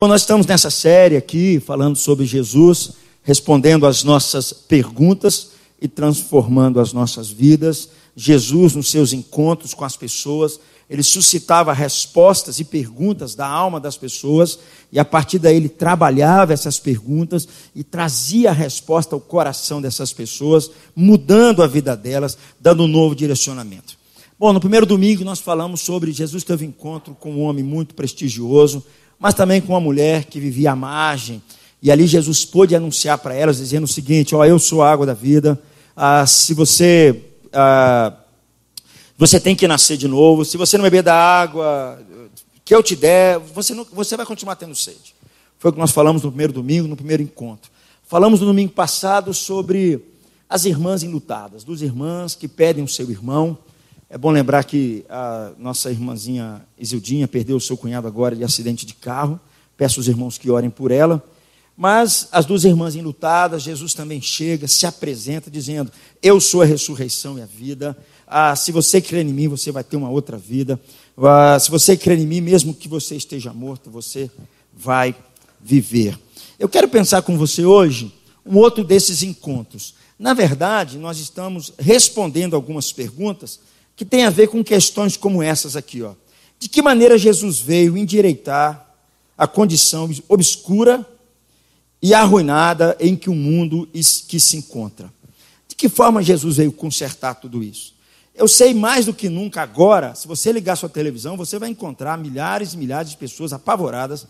Bom, nós estamos nessa série aqui, falando sobre Jesus, respondendo às nossas perguntas e transformando as nossas vidas. Jesus, nos seus encontros com as pessoas, ele suscitava respostas e perguntas da alma das pessoas, e a partir daí ele trabalhava essas perguntas e trazia a resposta ao coração dessas pessoas, mudando a vida delas, dando um novo direcionamento. Bom, no primeiro domingo nós falamos sobre Jesus teve encontro com um homem muito prestigioso, mas também com uma mulher que vivia à margem, e ali Jesus pôde anunciar para elas, dizendo o seguinte: eu sou a água da vida, se você tem que nascer de novo, se você não beber da água que eu te der, você vai continuar tendo sede. Foi o que nós falamos no primeiro domingo, no primeiro encontro. Falamos no domingo passado sobre as irmãs enlutadas, duas irmãs que pedem o seu irmão. É bom lembrar que a nossa irmãzinha Isildinha perdeu o seu cunhado agora de acidente de carro. Peço aos irmãos que orem por ela. Mas as duas irmãs enlutadas, Jesus também chega, se apresenta dizendo: eu sou a ressurreição e a vida. Se você crer em mim, você vai ter uma outra vida. Se você crer em mim, mesmo que você esteja morto, você vai viver. Eu quero pensar com você hoje um outro desses encontros. Na verdade, nós estamos respondendo algumas perguntas que tem a ver com questões como essas aqui, ó. De que maneira Jesus veio endireitar a condição obscura e arruinada em que o mundo que se encontra? De que forma Jesus veio consertar tudo isso? Eu sei mais do que nunca agora, se você ligar sua televisão, você vai encontrar milhares e milhares de pessoas apavoradas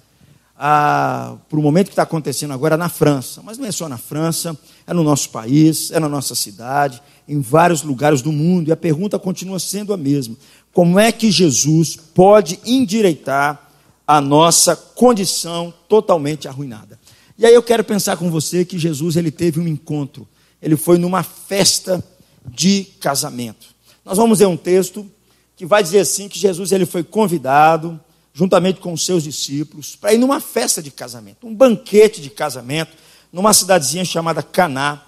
por um momento que está acontecendo agora na França. Mas não é só na França, é no nosso país, é na nossa cidade, em vários lugares do mundo, e a pergunta continua sendo a mesma: como é que Jesus pode endireitar a nossa condição totalmente arruinada? E aí eu quero pensar com você que Jesus ele teve um encontro, ele foi numa festa de casamento. Nós vamos ler um texto que vai dizer assim, que Jesus ele foi convidado, juntamente com os seus discípulos, para ir numa festa de casamento, um banquete de casamento, numa cidadezinha chamada Caná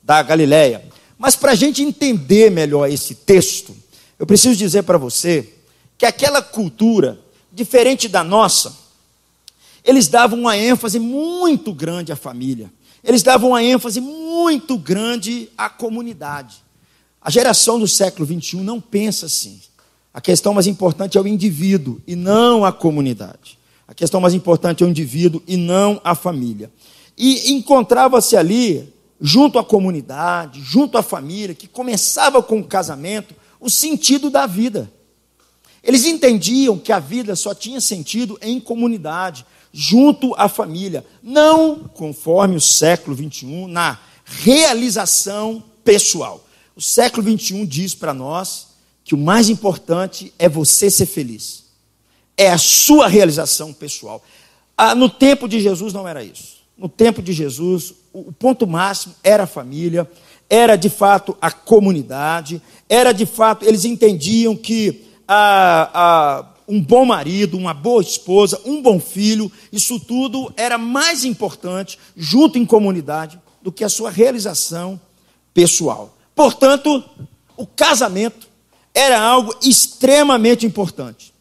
da Galileia. Mas para a gente entender melhor esse texto, eu preciso dizer para você que aquela cultura, diferente da nossa, eles davam uma ênfase muito grande à família, eles davam uma ênfase muito grande à comunidade. A geração do século XXI não pensa assim. A questão mais importante é o indivíduo e não a comunidade. A questão mais importante é o indivíduo e não a família. E encontrava-se ali, junto à comunidade, junto à família, que começava com o casamento, o sentido da vida. Eles entendiam que a vida só tinha sentido em comunidade, junto à família, não conforme o século XXI, na realização pessoal. O século XXI diz para nós que o mais importante é você ser feliz. É a sua realização pessoal. No tempo de Jesus não era isso. No tempo de Jesus, o ponto máximo era a família, era de fato a comunidade, era de fato, eles entendiam que um bom marido, uma boa esposa, um bom filho, isso tudo era mais importante, junto em comunidade, do que a sua realização pessoal. Portanto, o casamento era algo extremamente importante.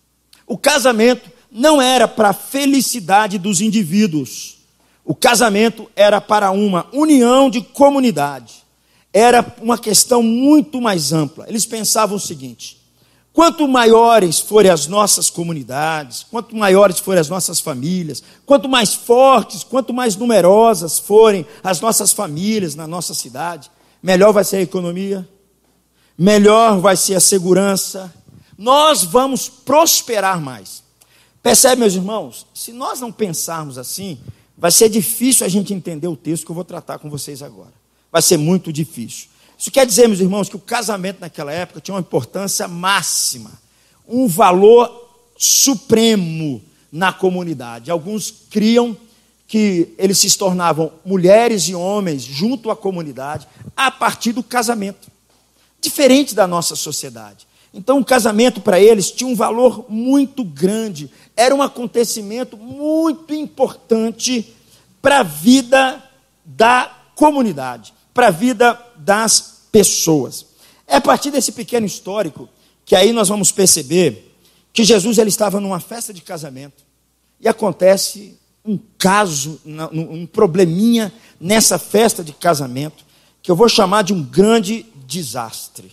O casamento não era para a felicidade dos indivíduos. O casamento era para uma união de comunidade. Era uma questão muito mais ampla. Eles pensavam o seguinte: quanto maiores forem as nossas comunidades, quanto maiores forem as nossas famílias, quanto mais fortes, quanto mais numerosas forem as nossas famílias na nossa cidade, melhor vai ser a economia, melhor vai ser a segurança, nós vamos prosperar mais. Percebe, meus irmãos? Se nós não pensarmos assim, vai ser difícil a gente entender o texto que eu vou tratar com vocês agora. Vai ser muito difícil. Isso quer dizer, meus irmãos, que o casamento naquela época tinha uma importância máxima, um valor supremo na comunidade. Alguns criam que eles se tornavam mulheres e homens junto à comunidade a partir do casamento, diferente da nossa sociedade. Então o casamento para eles tinha um valor muito grande, era um acontecimento muito importante para a vida da comunidade, para a vida das pessoas. É a partir desse pequeno histórico que aí nós vamos perceber que Jesus ele estava numa festa de casamento e acontece um caso, um probleminha nessa festa de casamento, que eu vou chamar de um grande desastre.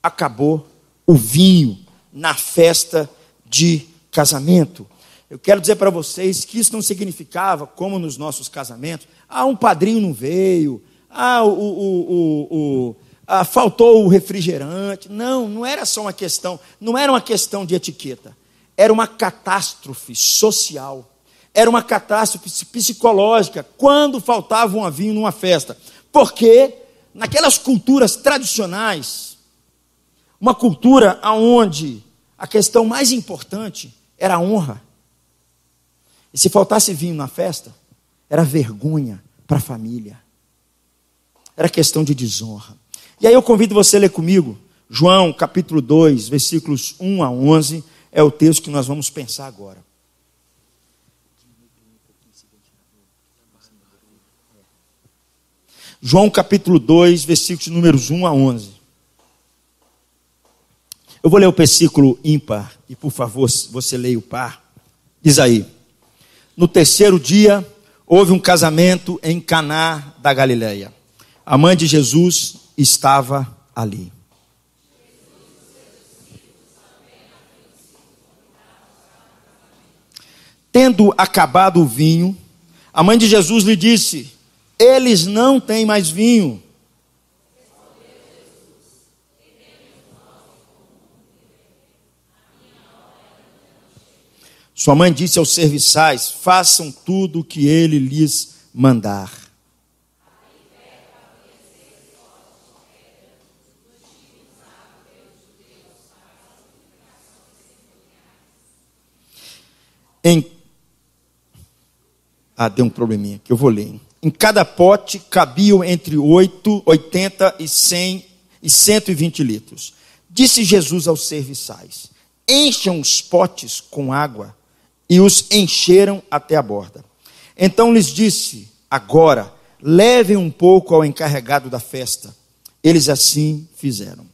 Acabou o vinho na festa de casamento. Eu quero dizer para vocês que isso não significava, como nos nossos casamentos, um padrinho não veio, faltou o refrigerante. Não era só uma questão, não era uma questão de etiqueta. Era uma catástrofe social, era uma catástrofe psicológica, quando faltava um vinho numa festa. Porque naquelas culturas tradicionais, uma cultura onde a questão mais importante era a honra. E se faltasse vinho na festa, era vergonha para a família. Era questão de desonra. E aí eu convido você a ler comigo, João capítulo 2, versículos 1 a 11, é o texto que nós vamos pensar agora. João capítulo 2, versículos números 1 a 11. Eu vou ler o versículo ímpar, e por favor, você leia o par. Diz aí: no terceiro dia, houve um casamento em Caná da Galileia. A mãe de Jesus estava ali. Tendo acabado o vinho, a mãe de Jesus lhe disse: eles não têm mais vinho. Sua mãe disse aos serviçais: façam tudo o que ele lhes mandar. Deu um probleminha que eu vou ler. Em cada pote cabiam entre 80 e 100 e 120 litros. Disse Jesus aos serviçais: encham os potes com água, e os encheram até a borda. Então lhes disse: agora levem um pouco ao encarregado da festa. Eles assim fizeram.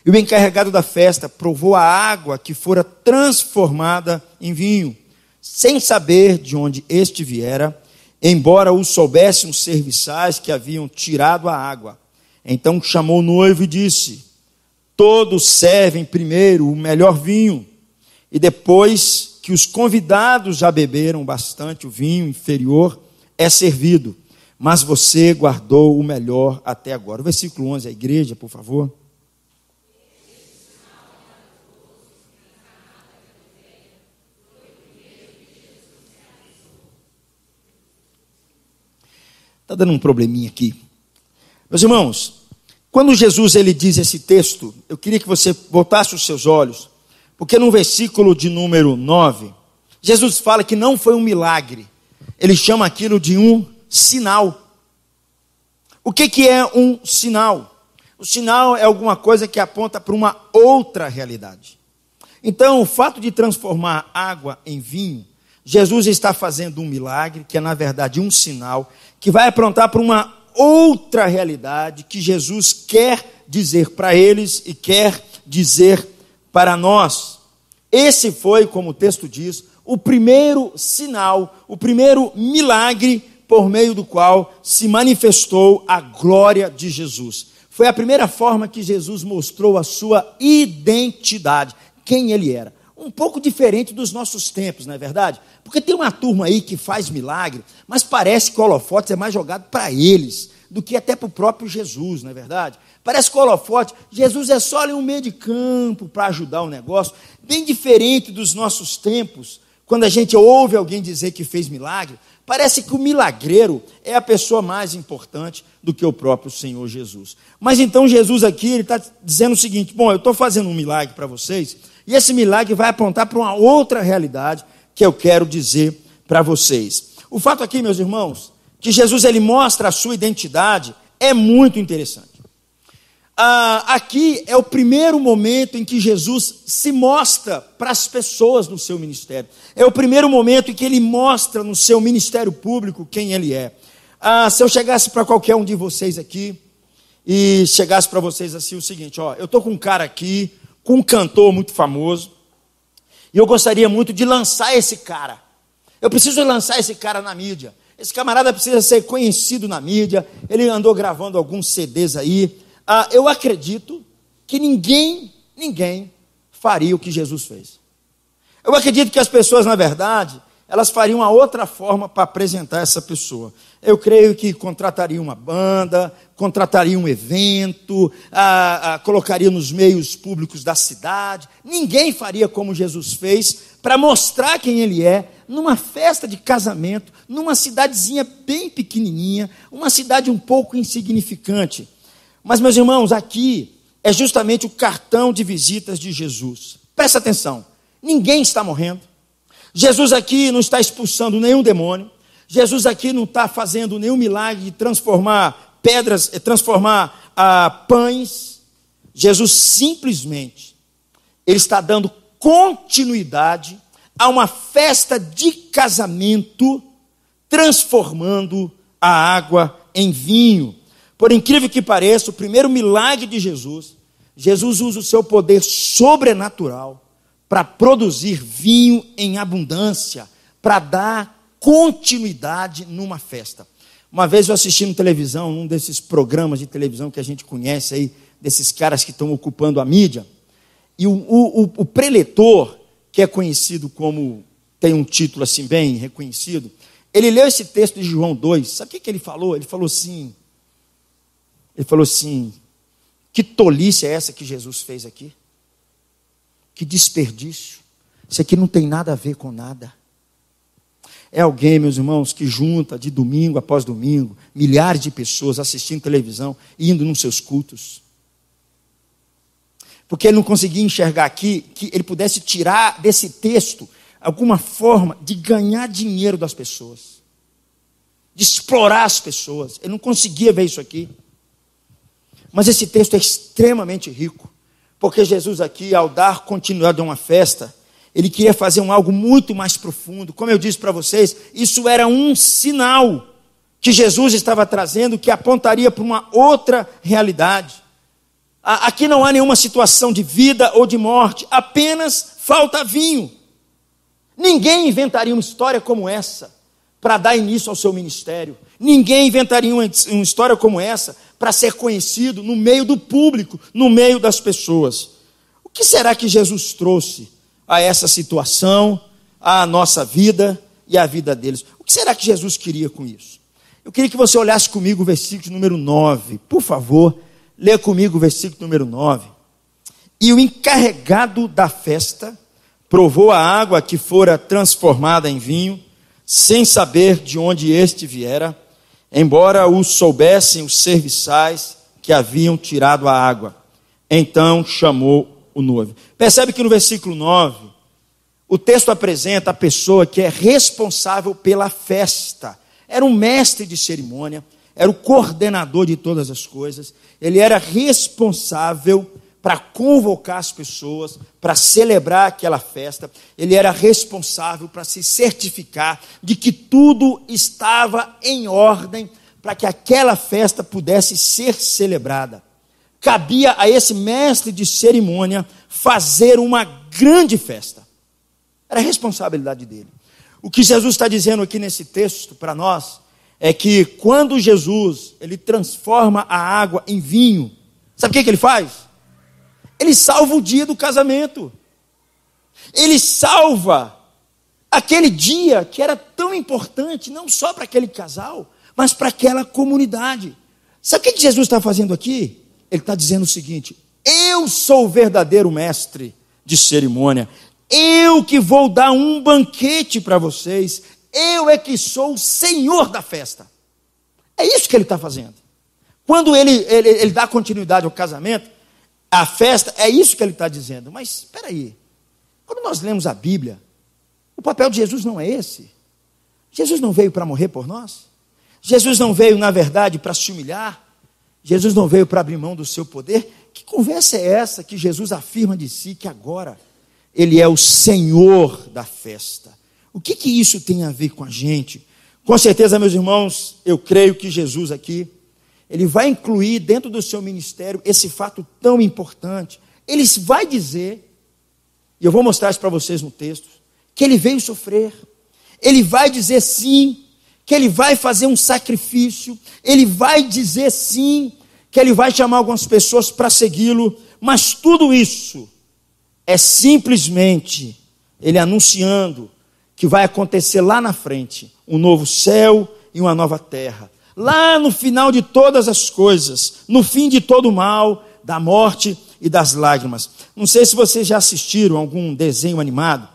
E o encarregado da festa provou a água que fora transformada em vinho, sem saber de onde este viera, embora o soubessem os serviçais que haviam tirado a água. Então chamou o noivo e disse: todos servem primeiro o melhor vinho, e depois que os convidados já beberam bastante, o vinho inferior é servido, mas você guardou o melhor até agora. O versículo 11, a igreja, por favor. Está dando um probleminha aqui. Meus irmãos, quando Jesus ele diz esse texto, eu queria que você voltasse os seus olhos, porque no versículo de número 9, Jesus fala que não foi um milagre. Ele chama aquilo de um sinal. O que é um sinal? O sinal é alguma coisa que aponta para uma outra realidade. Então, o fato de transformar água em vinho, Jesus está fazendo um milagre, que é na verdade um sinal, que vai apontar para uma outra realidade que Jesus quer dizer para eles e quer dizer para nós. Esse foi, como o texto diz, o primeiro sinal, o primeiro milagre por meio do qual se manifestou a glória de Jesus. Foi a primeira forma que Jesus mostrou a sua identidade, quem ele era. Um pouco diferente dos nossos tempos, não é verdade? Porque tem uma turma aí que faz milagre, mas parece que o holofote é mais jogado para eles do que até para o próprio Jesus, não é verdade? Parece que o holofote, Jesus é só ali um meio de campo para ajudar o negócio, bem diferente dos nossos tempos, quando a gente ouve alguém dizer que fez milagre, parece que o milagreiro é a pessoa mais importante do que o próprio Senhor Jesus. Mas então Jesus aqui, ele está dizendo o seguinte: bom, eu estou fazendo um milagre para vocês, e esse milagre vai apontar para uma outra realidade que eu quero dizer para vocês. O fato aqui, meus irmãos, que Jesus ele mostra a sua identidade, é muito interessante. Aqui é o primeiro momento em que Jesus se mostra para as pessoas no seu ministério. É o primeiro momento em que ele mostra no seu ministério público quem ele é. Se eu chegasse para qualquer um de vocês aqui e chegasse para vocês assim o seguinte: eu estou com um cara aqui, com um cantor muito famoso, e eu gostaria muito de lançar esse cara. Eu preciso lançar esse cara na mídia. Esse camarada precisa ser conhecido na mídia. Ele andou gravando alguns CDs aí. Eu acredito que ninguém faria o que Jesus fez. Eu acredito que as pessoas, na verdade, elas fariam uma outra forma para apresentar essa pessoa. Eu creio que contrataria uma banda, contrataria um evento, colocaria nos meios públicos da cidade. Ninguém faria como Jesus fez para mostrar quem ele é, numa festa de casamento, numa cidadezinha bem pequenininha, uma cidade um pouco insignificante. Mas, meus irmãos, aqui é justamente o cartão de visitas de Jesus. Presta atenção, ninguém está morrendo. Jesus aqui não está expulsando nenhum demônio. Jesus aqui não está fazendo nenhum milagre de transformar pedras, transformar pães. Jesus simplesmente, ele está dando continuidade a uma festa de casamento, transformando a água em vinho. Por incrível que pareça, o primeiro milagre de Jesus, Jesus usa o seu poder sobrenatural para produzir vinho em abundância, para dar continuidade numa festa. Uma vez eu assisti na televisão, num desses programas de televisão que a gente conhece aí, desses caras que estão ocupando a mídia, e o preletor, que é conhecido como, tem um título assim bem reconhecido, ele leu esse texto de João 2, sabe o que ele falou? Ele falou assim, que tolice é essa que Jesus fez aqui? Que desperdício, isso aqui não tem nada a ver com nada. É alguém, meus irmãos, que junta de domingo após domingo, milhares de pessoas assistindo televisão, indo nos seus cultos. Porque ele não conseguia enxergar aqui que ele pudesse tirar desse texto alguma forma de ganhar dinheiro das pessoas, de explorar as pessoas. Ele não conseguia ver isso aqui. Mas esse texto é extremamente rico, porque Jesus aqui, ao dar continuidade a uma festa, ele queria fazer algo muito mais profundo. Como eu disse para vocês, isso era um sinal que Jesus estava trazendo, que apontaria para uma outra realidade. Aqui não há nenhuma situação de vida ou de morte, apenas falta vinho. Ninguém inventaria uma história como essa para dar início ao seu ministério. Ninguém inventaria uma história como essa para ser conhecido no meio do público, no meio das pessoas. O que será que Jesus trouxe a essa situação, à nossa vida e à vida deles? O que será que Jesus queria com isso? Eu queria que você olhasse comigo o versículo número 9. Por favor, lê comigo o versículo número 9. E o encarregado da festa provou a água que fora transformada em vinho, sem saber de onde este viera, embora o soubessem os serviçais que haviam tirado a água. Então chamou o noivo. Percebe que no versículo 9, o texto apresenta a pessoa que é responsável pela festa. Era um mestre de cerimônia, era o coordenador de todas as coisas, ele era responsável para convocar as pessoas, para celebrar aquela festa, ele era responsável para se certificar de que tudo estava em ordem para que aquela festa pudesse ser celebrada. Cabia a esse mestre de cerimônia fazer uma grande festa. Era a responsabilidade dele. O que Jesus está dizendo aqui nesse texto para nós é que quando Jesus ele transforma a água em vinho, sabe o que ele faz? Ele salva o dia do casamento. Ele salva aquele dia que era tão importante, não só para aquele casal, mas para aquela comunidade. Sabe o que Jesus está fazendo aqui? Ele está dizendo o seguinte: eu sou o verdadeiro mestre de cerimônia, eu que vou dar um banquete para vocês, eu é que sou o Senhor da festa. É isso que ele está fazendo. Quando ele dá continuidade ao casamento, a festa, é isso que ele está dizendo. Mas espera aí, quando nós lemos a Bíblia, o papel de Jesus não é esse. Jesus não veio para morrer por nós. Jesus não veio, na verdade, para se humilhar. Jesus não veio para abrir mão do seu poder. Que conversa é essa que Jesus afirma de si que agora ele é o Senhor da festa? O que isso tem a ver com a gente? Com certeza, meus irmãos, eu creio que Jesus aqui, ele vai incluir dentro do seu ministério esse fato tão importante. Ele vai dizer, e eu vou mostrar isso para vocês no texto, que ele veio sofrer. Ele vai dizer sim, que ele vai fazer um sacrifício, ele vai dizer sim, que ele vai chamar algumas pessoas para segui-lo, mas tudo isso é simplesmente ele anunciando que vai acontecer lá na frente, um novo céu e uma nova terra. Lá no final de todas as coisas, no fim de todo o mal, da morte e das lágrimas. Não sei se vocês já assistiram algum desenho animado,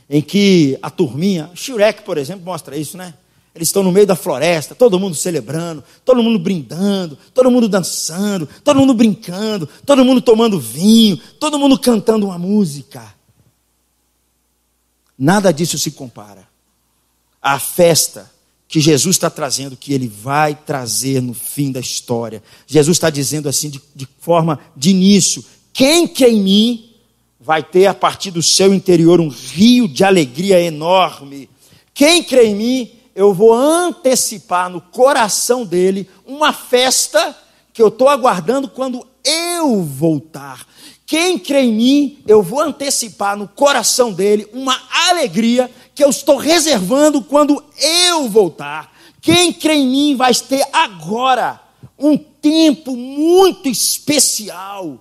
em que a turminha, Shrek, por exemplo, mostra isso, né? Eles estão no meio da floresta, todo mundo celebrando, todo mundo brindando, todo mundo dançando, todo mundo brincando, todo mundo tomando vinho, todo mundo cantando uma música. Nada disso se compara à festa que Jesus está trazendo, que ele vai trazer no fim da história. Jesus está dizendo assim, de forma de início: quem crê em mim vai ter a partir do seu interior um rio de alegria enorme. Quem crê em mim, eu vou antecipar no coração dele uma festa que eu estou aguardando quando eu voltar. Quem crê em mim, eu vou antecipar no coração dele uma alegria que eu estou reservando quando eu voltar. Quem crê em mim vai ter agora um tempo muito especial.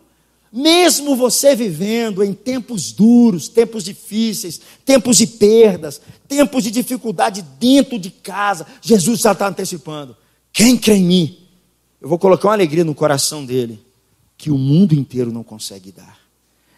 Mesmo você vivendo em tempos duros, tempos difíceis, tempos de perdas, tempos de dificuldade dentro de casa, Jesus já está antecipando. Quem crê em mim, eu vou colocar uma alegria no coração dele, que o mundo inteiro não consegue dar.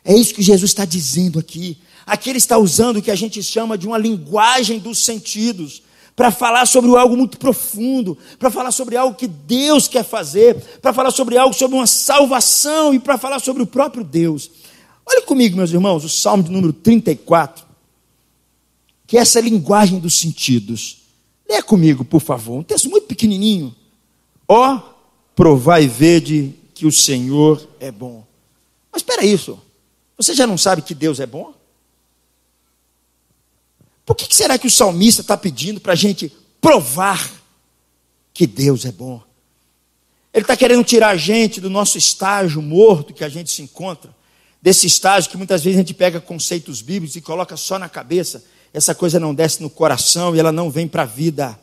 É isso que Jesus está dizendo aqui. Aqui ele está usando o que a gente chama de uma linguagem dos sentidos, para falar sobre algo muito profundo, para falar sobre algo que Deus quer fazer, para falar sobre algo, sobre uma salvação e para falar sobre o próprio Deus. Olha comigo, meus irmãos, o Salmo de número 34, que é essa linguagem dos sentidos. Leia comigo, por favor, um texto muito pequenininho. Ó, provai e vede que o Senhor é bom. Mas espera isso, você já não sabe que Deus é bom? Por que será que o salmista está pedindo para a gente provar que Deus é bom? Ele está querendo tirar a gente do nosso estágio morto que a gente se encontra, desse estágio que muitas vezes a gente pega conceitos bíblicos e coloca só na cabeça, essa coisa não desce no coração e ela não vem para a vida.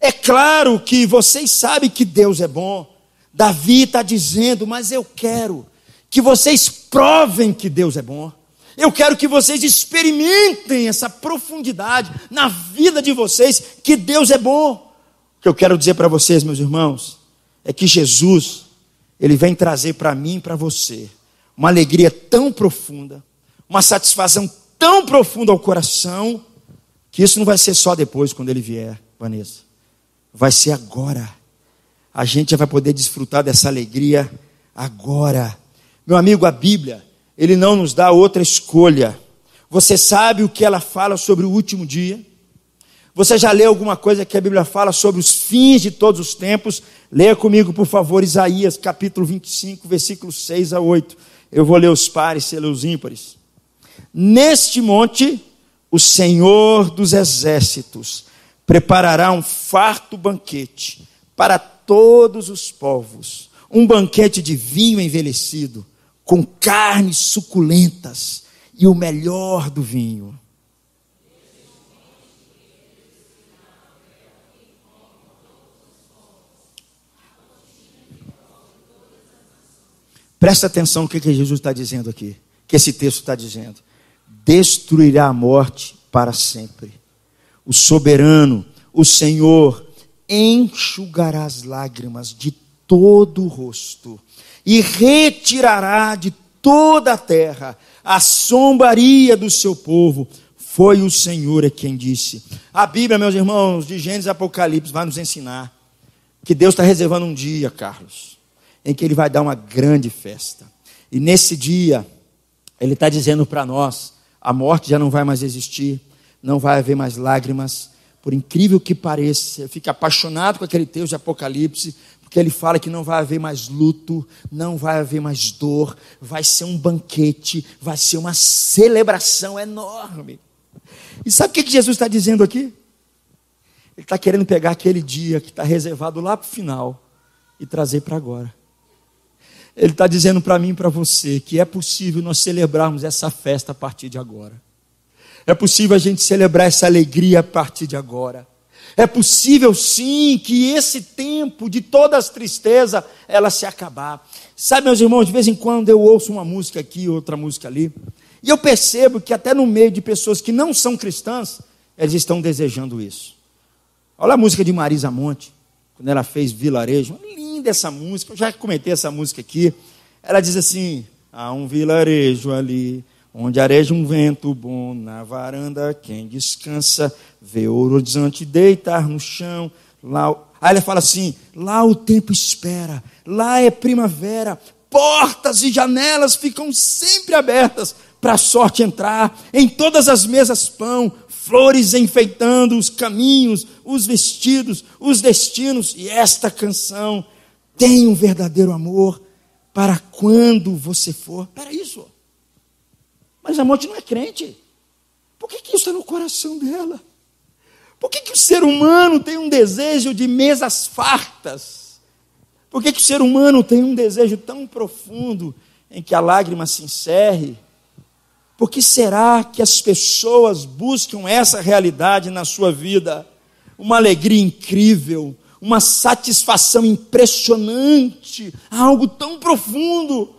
É claro que vocês sabem que Deus é bom. Davi está dizendo, mas eu quero que vocês provem que Deus é bom. Eu quero que vocês experimentem essa profundidade na vida de vocês, que Deus é bom. O que eu quero dizer para vocês, meus irmãos, é que Jesus, ele vem trazer para mim e para você uma alegria tão profunda, uma satisfação tão profunda ao coração, que isso não vai ser só depois, quando ele vier, Vanessa. Vai ser agora. A gente já vai poder desfrutar dessa alegria agora. Meu amigo, a Bíblia, ele não nos dá outra escolha. Você sabe o que ela fala sobre o último dia? Você já leu alguma coisa que a Bíblia fala sobre os fins de todos os tempos? Leia comigo, por favor, Isaías, capítulo 25, versículos 6 a 8. Eu vou ler os pares, você lê os ímpares. Neste monte, o Senhor dos exércitos preparará um farto banquete para todos os povos, um banquete de vinho envelhecido, com carnes suculentas e o melhor do vinho. Presta atenção no que Jesus está dizendo aqui, que esse texto está dizendo. Destruirá a morte para sempre. O soberano, o Senhor, enxugará as lágrimas de todo o rosto e retirará de toda a terra a zombaria do seu povo. Foi o Senhor é quem disse. A Bíblia, meus irmãos, de Gênesis e Apocalipse, vai nos ensinar que Deus está reservando um dia, Carlos, em que Ele vai dar uma grande festa. E nesse dia, Ele está dizendo para nós, a morte já não vai mais existir, não vai haver mais lágrimas. Por incrível que pareça, eu fico apaixonado com aquele texto de Apocalipse, porque ele fala que não vai haver mais luto, não vai haver mais dor, vai ser um banquete, vai ser uma celebração enorme. E sabe o que Jesus está dizendo aqui? Ele está querendo pegar aquele dia que está reservado lá para o final e trazer para agora. Ele está dizendo para mim e para você que é possível nós celebrarmos essa festa a partir de agora. É possível a gente celebrar essa alegria a partir de agora. É possível sim que esse tempo de todas as tristezas, ela se acabar. Sabe, meus irmãos, de vez em quando eu ouço uma música aqui, outra música ali, e eu percebo que até no meio de pessoas que não são cristãs, eles estão desejando isso. Olha a música de Marisa Monte, quando ela fez Vilarejo. Linda essa música, eu já comentei essa música aqui. Ela diz assim: há um vilarejo ali, onde areja um vento bom, na varanda quem descansa, vê o horizonte deitar no chão. Lá... Aí ela fala assim: lá o tempo espera, lá é primavera, portas e janelas ficam sempre abertas para a sorte entrar, em todas as mesas pão, flores enfeitando os caminhos, os vestidos, os destinos, e esta canção tem um verdadeiro amor para quando você for. Para isso. Mas a Monte não é crente. Por que isso está no coração dela? Por que o ser humano tem um desejo de mesas fartas? Por que o ser humano tem um desejo tão profundo em que a lágrima se encerre? Por que será que as pessoas buscam essa realidade na sua vida? Uma alegria incrível, uma satisfação impressionante, algo tão profundo.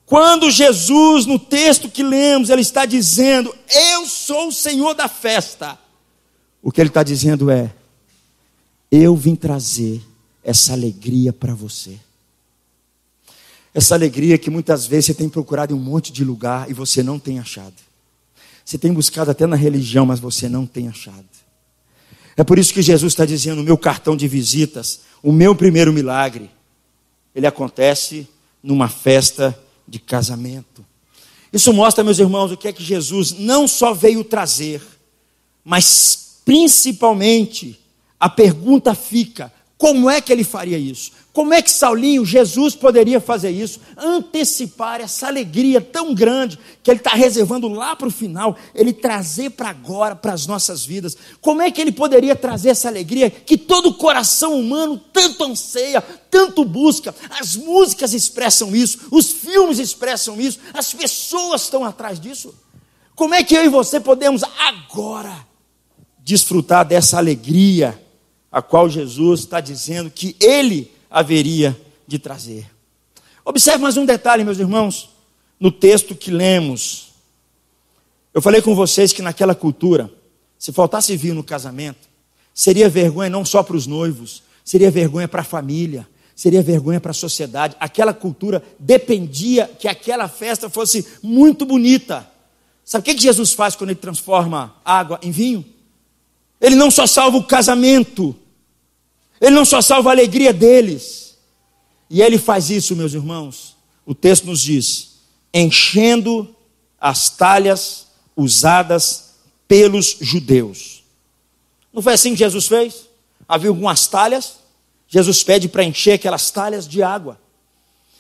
Quando Jesus, no texto que lemos, ele está dizendo: eu sou o Senhor da festa. O que ele está dizendo é: eu vim trazer essa alegria para você. Essa alegria que muitas vezes você tem procurado em um monte de lugar e você não tem achado. Você tem buscado até na religião, mas você não tem achado. É por isso que Jesus está dizendo: o meu cartão de visitas, o meu primeiro milagre, ele acontece numa festa de casamento. Isso mostra, meus irmãos, o que é que Jesus não só veio trazer, mas principalmente a pergunta fica: como é que ele faria isso? Como é que Saulinho, Jesus, poderia fazer isso? Antecipar essa alegria tão grande que ele está reservando lá para o final, ele trazer para agora, para as nossas vidas. Como é que ele poderia trazer essa alegria que todo coração humano tanto anseia, tanto busca? As músicas expressam isso, os filmes expressam isso, as pessoas estão atrás disso. Como é que eu e você podemos agora desfrutar dessa alegria a qual Jesus está dizendo que ele haveria de trazer? Observe mais um detalhe, meus irmãos, no texto que lemos. Eu falei com vocês que naquela cultura, se faltasse vinho no casamento, seria vergonha não só para os noivos, seria vergonha para a família, seria vergonha para a sociedade. Aquela cultura dependia que aquela festa fosse muito bonita. Sabe o que Jesus faz quando ele transforma água em vinho? Ele não só salva o casamento, ele não só salva a alegria deles, e ele faz isso, meus irmãos, o texto nos diz, enchendo as talhas usadas pelos judeus. Não foi assim que Jesus fez? Havia algumas talhas, Jesus pede para encher aquelas talhas de água,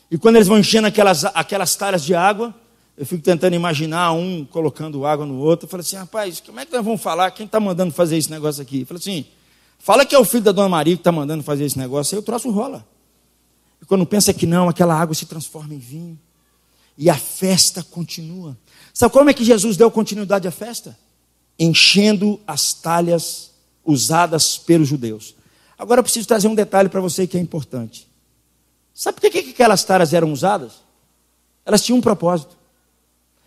e quando eles vão enchendo aquelas talhas de água, eu fico tentando imaginar um colocando água no outro. Eu falei assim: rapaz, como é que nós vamos falar? Quem está mandando fazer esse negócio aqui? Eu falei assim: fala que é o filho da dona Maria que está mandando fazer esse negócio. Aí o troço rola. E quando pensa que não, aquela água se transforma em vinho. E a festa continua. Sabe como é que Jesus deu continuidade à festa? Enchendo as talhas usadas pelos judeus. Agora eu preciso trazer um detalhe para você que é importante. Sabe por que aquelas talhas eram usadas? Elas tinham um propósito.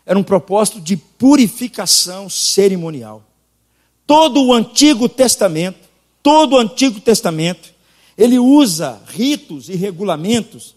Era um propósito de purificação cerimonial. Todo o Antigo Testamento, ele usa ritos e regulamentos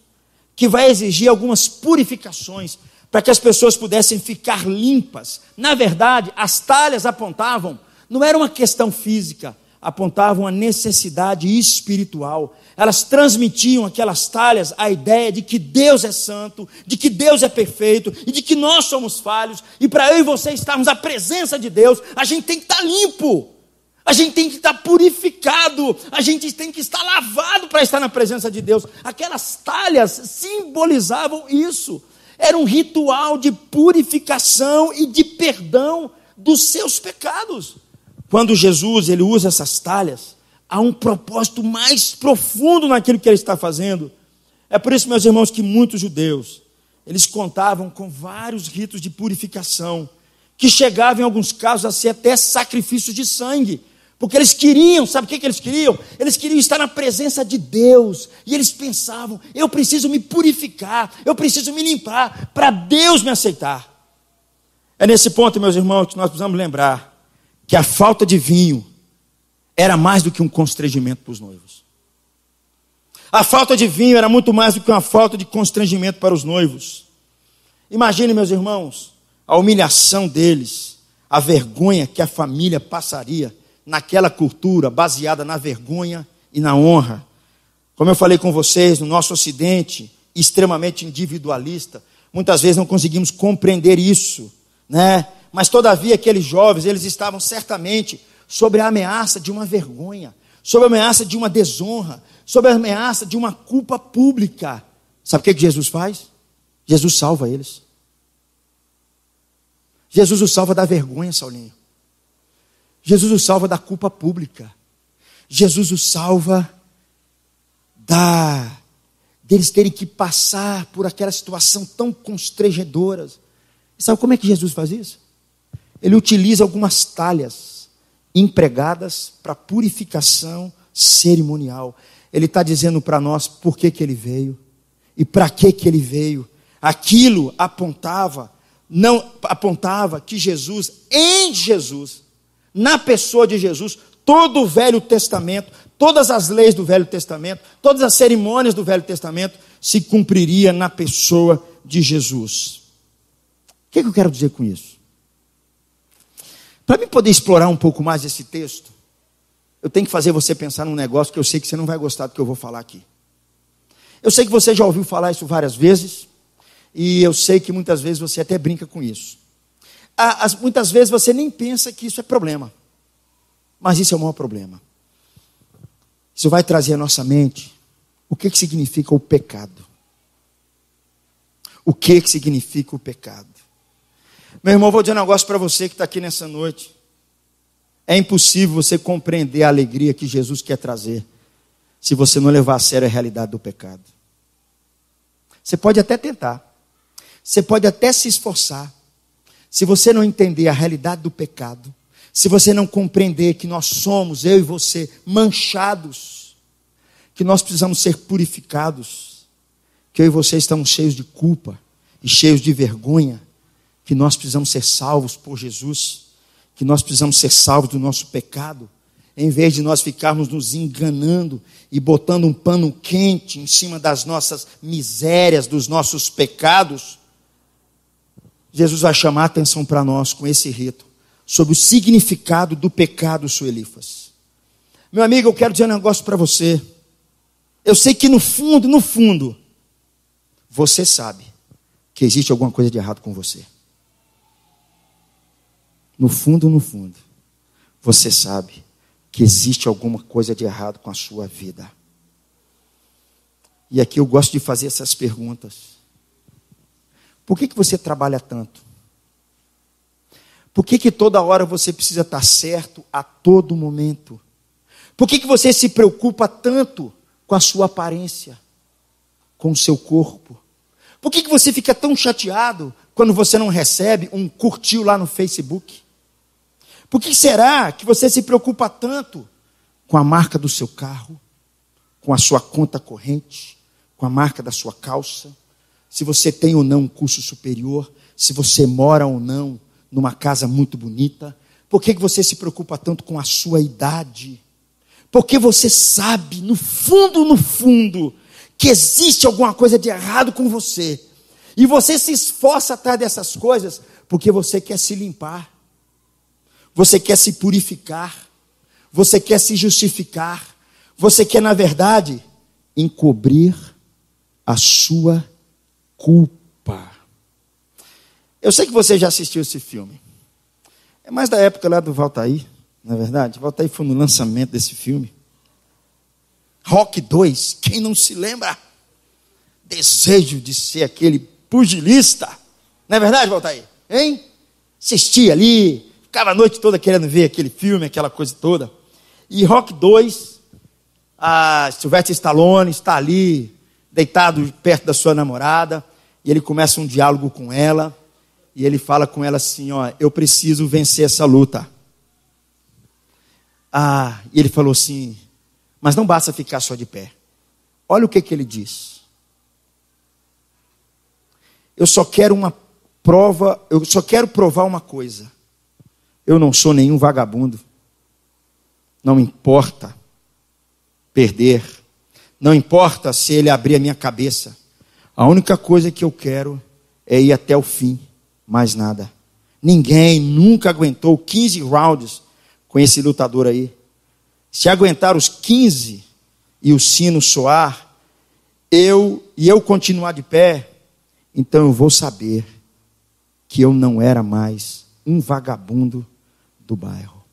que vai exigir algumas purificações para que as pessoas pudessem ficar limpas. Na verdade, as talhas apontavam, não era uma questão física, apontavam a necessidade espiritual. Elas transmitiam, aquelas talhas, a ideia de que Deus é santo, de que Deus é perfeito e de que nós somos falhos. E para eu e você estarmos à presença de Deus, a gente tem que estar limpo, a gente tem que estar purificado, a gente tem que estar lavado para estar na presença de Deus. Aquelas talhas simbolizavam isso. Era um ritual de purificação e de perdão dos seus pecados. Quando Jesus ele usa essas talhas, há um propósito mais profundo naquilo que ele está fazendo. É por isso, meus irmãos, que muitos judeus, eles contavam com vários ritos de purificação, que chegava em alguns casos a ser até sacrifícios de sangue, porque eles queriam, sabe o que eles queriam? Eles queriam estar na presença de Deus, e eles pensavam, eu preciso me purificar, eu preciso me limpar, para Deus me aceitar. É nesse ponto, meus irmãos, que nós precisamos lembrar, que a falta de vinho era mais do que um constrangimento para os noivos. A falta de vinho era muito mais do que uma falta de constrangimento para os noivos. Imagine, meus irmãos, a humilhação deles, a vergonha que a família passaria naquela cultura baseada na vergonha e na honra. Como eu falei com vocês, no nosso ocidente, extremamente individualista, muitas vezes não conseguimos compreender isso, né? Mas todavia aqueles jovens, eles estavam certamente sobre a ameaça de uma vergonha, sobre a ameaça de uma desonra, sobre a ameaça de uma culpa pública. Sabe o que Jesus faz? Jesus salva eles. Jesus os salva da vergonha, Saulinho. Jesus os salva da culpa pública. Jesus os salva deles terem que passar por aquela situação tão constrangedora. E sabe como é que Jesus faz isso? Ele utiliza algumas talhas empregadas para purificação cerimonial. Ele está dizendo para nós por que ele veio e para que ele veio. Aquilo apontava que Jesus, em Jesus, na pessoa de Jesus, todo o Velho Testamento, todas as leis do Velho Testamento, todas as cerimônias do Velho Testamento se cumpriria na pessoa de Jesus. O que eu quero dizer com isso? Para mim poder explorar um pouco mais esse texto, eu tenho que fazer você pensar num negócio que eu sei que você não vai gostar do que eu vou falar aqui. Eu sei que você já ouviu falar isso várias vezes, e eu sei que muitas vezes você até brinca com isso. Muitas vezes você nem pensa que isso é problema, mas isso é o maior problema. Isso vai trazer à nossa mente o que significa o pecado. O que significa o pecado? Meu irmão, vou dizer um negócio para você que está aqui nessa noite. É impossível você compreender a alegria que Jesus quer trazer se você não levar a sério a realidade do pecado. Você pode até tentar, você pode até se esforçar. Se você não entender a realidade do pecado, se você não compreender que nós somos, eu e você, manchados, que nós precisamos ser purificados, que eu e você estamos cheios de culpa e cheios de vergonha, que nós precisamos ser salvos por Jesus, que nós precisamos ser salvos do nosso pecado, em vez de nós ficarmos nos enganando e botando um pano quente em cima das nossas misérias, dos nossos pecados, Jesus vai chamar a atenção para nós com esse rito, sobre o significado do pecado, Suelifas. Meu amigo, eu quero dizer um negócio para você. Eu sei que no fundo, você sabe que existe alguma coisa de errado com você. No fundo, você sabe que existe alguma coisa de errado com a sua vida. E aqui eu gosto de fazer essas perguntas. Por que você trabalha tanto? Por que toda hora você precisa estar certo a todo momento? Por que você se preocupa tanto com a sua aparência, com o seu corpo? Por que você fica tão chateado quando você não recebe um curtiu lá no Facebook? Por que será que você se preocupa tanto com a marca do seu carro, com a sua conta corrente, com a marca da sua calça? Se você tem ou não um curso superior, se você mora ou não numa casa muito bonita? Por que você se preocupa tanto com a sua idade? Porque você sabe, no fundo, que existe alguma coisa de errado com você. E você se esforça atrás dessas coisas porque você quer se limpar. Você quer se purificar. Você quer se justificar. Você quer, na verdade, encobrir a sua culpa. Eu sei que você já assistiu esse filme. É mais da época lá do Valtair, não é verdade? Valtair foi no lançamento desse filme. Rock 2, quem não se lembra? Desejo de ser aquele pugilista. Não é verdade, Valtair? Hein? Assistia ali, ficava a noite toda querendo ver aquele filme, aquela coisa toda. E Rock 2, a Sylvester Stallone está ali, deitado perto da sua namorada, e ele começa um diálogo com ela, E ele fala com ela assim, ó, eu preciso vencer essa luta. E ele falou assim, mas não basta ficar só de pé. Olha o que ele diz. Eu só quero provar uma coisa. Eu não sou nenhum vagabundo. Não importa perder. Não importa se ele abrir a minha cabeça. A única coisa que eu quero é ir até o fim. Mais nada. Ninguém nunca aguentou 15 rounds com esse lutador aí. Se aguentar os 15 e o sino soar, eu continuar de pé, então eu vou saber que eu não era mais um vagabundo do bairro.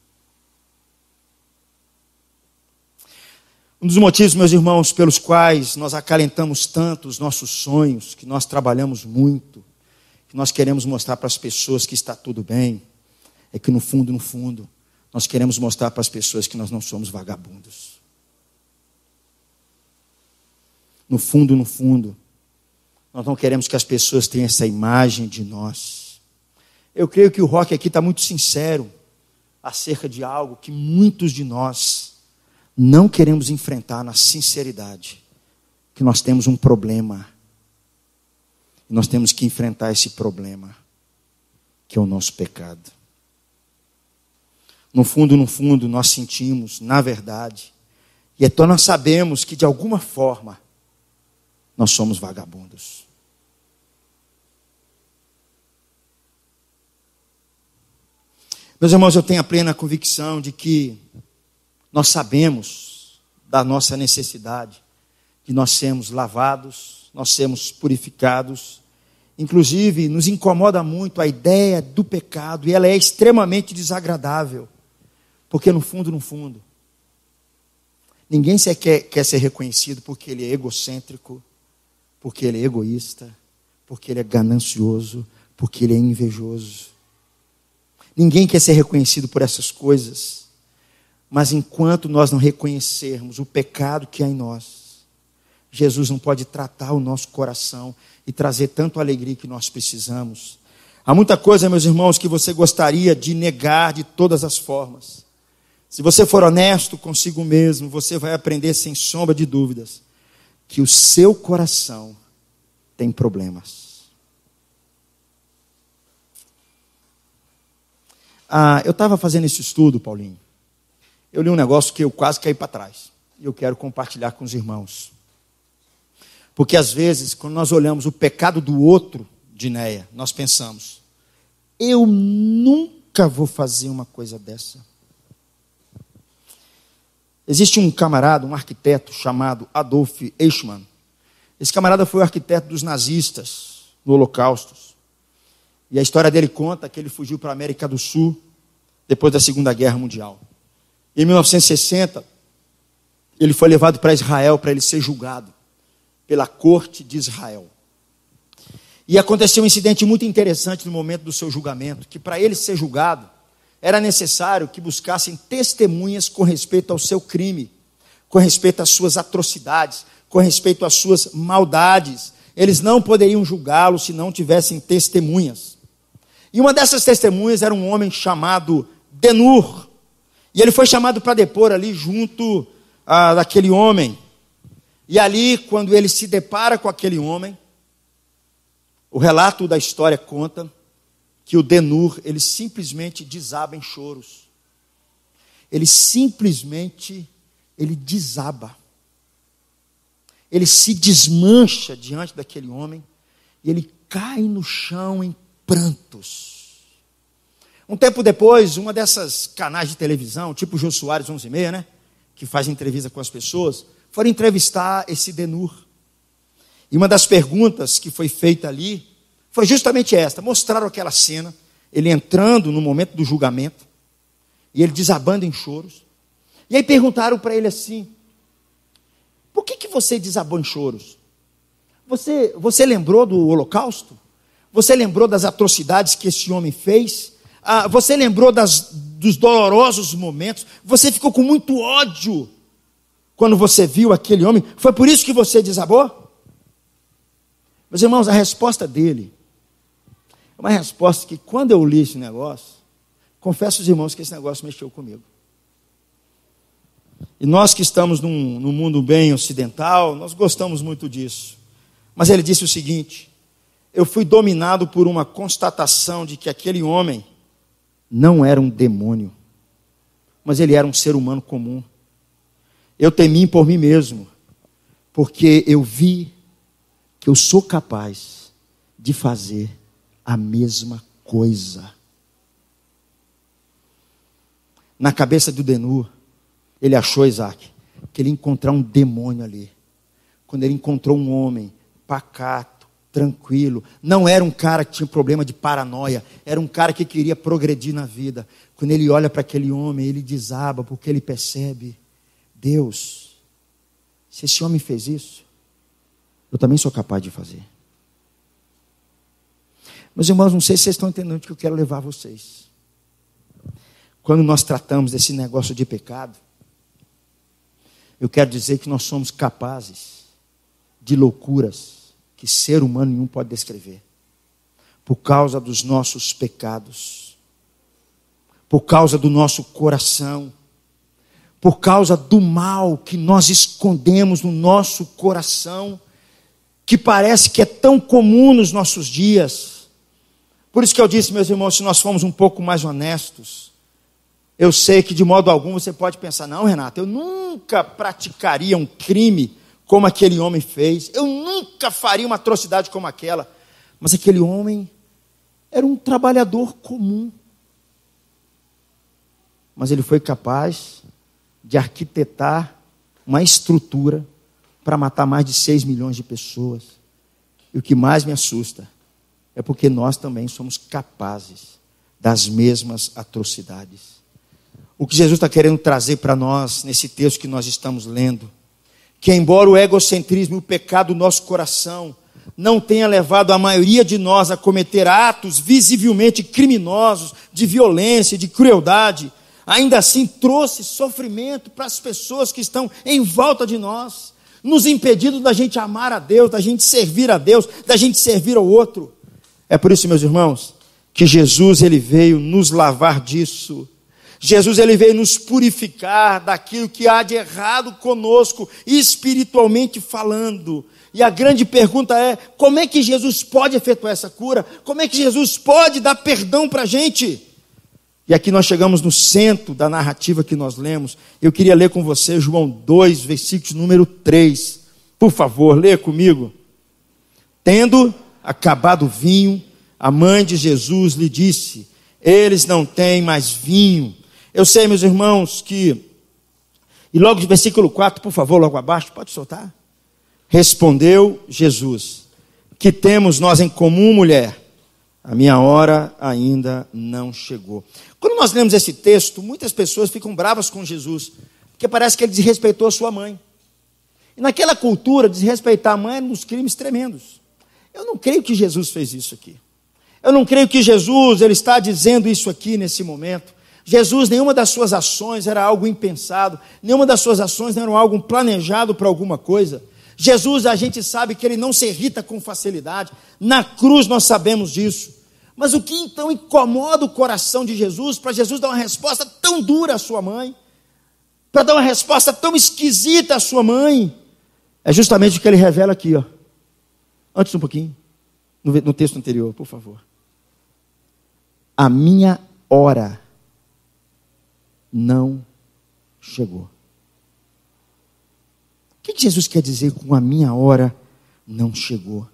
Um dos motivos, meus irmãos, pelos quais nós acalentamos tanto os nossos sonhos, que nós trabalhamos muito, que nós queremos mostrar para as pessoas que está tudo bem, é que no fundo, nós queremos mostrar para as pessoas que nós não somos vagabundos. No fundo, nós não queremos que as pessoas tenham essa imagem de nós. Eu creio que o Rock aqui está muito sincero acerca de algo que muitos de nós não queremos enfrentar na sinceridade. Que nós temos um problema. E nós temos que enfrentar esse problema, que é o nosso pecado. No fundo, nós sentimos, na verdade, e então nós sabemos que de alguma forma nós somos vagabundos. Meus irmãos, eu tenho a plena convicção de que nós sabemos da nossa necessidade de nós sermos lavados, nós sermos purificados. Inclusive, nos incomoda muito a ideia do pecado, e ela é extremamente desagradável. Porque no fundo, ninguém quer ser reconhecido porque ele é egocêntrico, porque ele é egoísta, porque ele é ganancioso, porque ele é invejoso. Ninguém quer ser reconhecido por essas coisas. Mas enquanto nós não reconhecermos o pecado que há em nós, Jesus não pode tratar o nosso coração e trazer tanto alegria que nós precisamos. Há muita coisa, meus irmãos, que você gostaria de negar de todas as formas. Se você for honesto consigo mesmo, você vai aprender sem sombra de dúvidas que o seu coração tem problemas. Eu estava fazendo esse estudo, Paulinho. Eu li um negócio que eu quase caí para trás. E eu quero compartilhar com os irmãos. Porque às vezes, quando nós olhamos o pecado do outro, Dinéia, nós pensamos, eu nunca vou fazer uma coisa dessa. Existe um camarada, um arquiteto chamado Adolf Eichmann. Esse camarada foi o arquiteto dos nazistas no Holocausto. E a história dele conta que ele fugiu para a América do Sul depois da Segunda Guerra Mundial. Em 1960, ele foi levado para Israel para ele ser julgado pela corte de Israel. E aconteceu um incidente muito interessante no momento do seu julgamento, que para ele ser julgado, era necessário que buscassem testemunhas com respeito ao seu crime, com respeito às suas atrocidades, com respeito às suas maldades. Eles não poderiam julgá-lo se não tivessem testemunhas. E uma dessas testemunhas era um homem chamado Ben-Hur. E ele foi chamado para depor ali junto daquele homem. E ali, quando ele se depara com aquele homem, o relato da história conta que o Ben-Hur, ele simplesmente desaba em choros. Ele desaba. Ele se desmancha diante daquele homem e ele cai no chão em prantos. Um tempo depois, uma dessas canais de televisão, tipo o Jô Soares 11:30, né, que faz entrevista com as pessoas, foram entrevistar esse Ben-Hur. E uma das perguntas que foi feita ali foi justamente esta. Mostraram aquela cena, ele entrando no momento do julgamento, e ele desabando em choros. E aí perguntaram para ele assim, por que você desabou em choros? Você lembrou do Holocausto? Você lembrou das atrocidades que esse homem fez? Você lembrou dos dolorosos momentos? Você ficou com muito ódio quando você viu aquele homem? Foi por isso que você desabou? Meus irmãos, a resposta dele É uma resposta que, quando eu li esse negócio, confesso aos irmãos que esse negócio mexeu comigo. E nós que estamos num mundo bem ocidental, nós gostamos muito disso. Mas ele disse o seguinte: eu fui dominado por uma constatação de que aquele homem não era um demônio, mas ele era um ser humano comum. Eu temi por mim mesmo, porque eu vi que eu sou capaz de fazer a mesma coisa. Na cabeça do Denur, ele achou, Isaac, que ele ia encontrar um demônio ali. Quando ele encontrou um homem pacato, tranquilo, não era um cara que tinha problema de paranoia, era um cara que queria progredir na vida. Quando ele olha para aquele homem, ele desaba, porque ele percebe: Deus, se esse homem fez isso, eu também sou capaz de fazer. Meus irmãos, não sei se vocês estão entendendo o que eu quero levar a vocês. Quando nós tratamos desse negócio de pecado, eu quero dizer que nós somos capazes de loucuras que ser humano nenhum pode descrever, por causa dos nossos pecados, por causa do nosso coração, por causa do mal que nós escondemos no nosso coração, que parece que é tão comum nos nossos dias. Por isso que eu disse, meus irmãos, se nós formos um pouco mais honestos, eu sei que de modo algum você pode pensar: não, Renato, eu nunca praticaria um crime como aquele homem fez, eu nunca faria uma atrocidade como aquela. Mas aquele homem era um trabalhador comum, mas ele foi capaz de arquitetar uma estrutura para matar mais de 6 milhões de pessoas. E o que mais me assusta é porque nós também somos capazes das mesmas atrocidades. O que Jesus está querendo trazer para nós, nesse texto que nós estamos lendo, que embora o egocentrismo e o pecado do nosso coração não tenha levado a maioria de nós a cometer atos visivelmente criminosos, de violência, de crueldade, ainda assim trouxe sofrimento para as pessoas que estão em volta de nós, nos impedindo da gente amar a Deus, da gente servir a Deus, da gente servir ao outro. É por isso, meus irmãos, que Jesus ele veio nos lavar disso. Jesus ele veio nos purificar daquilo que há de errado conosco, espiritualmente falando. E a grande pergunta é: como é que Jesus pode efetuar essa cura? Como é que Jesus pode dar perdão para a gente? E aqui nós chegamos no centro da narrativa que nós lemos. Eu queria ler com você João 2, versículo número 3. Por favor, lê comigo. Tendo acabado o vinho, a mãe de Jesus lhe disse: eles não têm mais vinho. Eu sei, meus irmãos, que... E logo de versículo 4, por favor, logo abaixo, pode soltar. Respondeu Jesus: que temos nós em comum, mulher? A minha hora ainda não chegou. Quando nós lemos esse texto, muitas pessoas ficam bravas com Jesus, porque parece que ele desrespeitou a sua mãe. E naquela cultura, desrespeitar a mãe era um dos crimes tremendos. Eu não creio que Jesus fez isso aqui. Eu não creio que Jesus ele está dizendo isso aqui nesse momento. Jesus, nenhuma das suas ações era algo impensado, nenhuma das suas ações era algo planejado para alguma coisa. Jesus, a gente sabe que ele não se irrita com facilidade, na cruz nós sabemos disso. Mas o que então incomoda o coração de Jesus, para Jesus dar uma resposta tão dura à sua mãe, para dar uma resposta tão esquisita à sua mãe, é justamente o que ele revela aqui, ó. Antes um pouquinho, no texto anterior, por favor. A minha hora não chegou. O que Jesus quer dizer com a minha hora não chegou?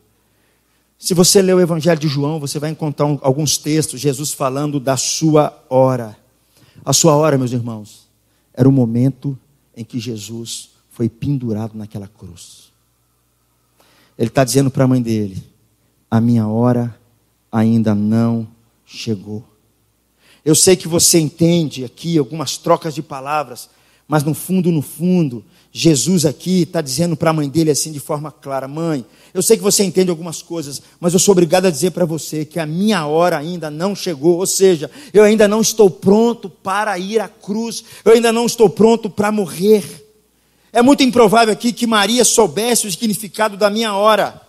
Se você ler o Evangelho de João, você vai encontrar alguns textos, Jesus falando da sua hora. A sua hora, meus irmãos, era o momento em que Jesus foi pendurado naquela cruz. Ele está dizendo para a mãe dele: a minha hora ainda não chegou. Eu sei que você entende aqui algumas trocas de palavras, mas no fundo, Jesus aqui está dizendo para a mãe dele assim de forma clara: mãe, eu sei que você entende algumas coisas, mas eu sou obrigado a dizer para você que a minha hora ainda não chegou, ou seja, eu ainda não estou pronto para ir à cruz, eu ainda não estou pronto para morrer. É muito improvável aqui que Maria soubesse o significado da minha hora.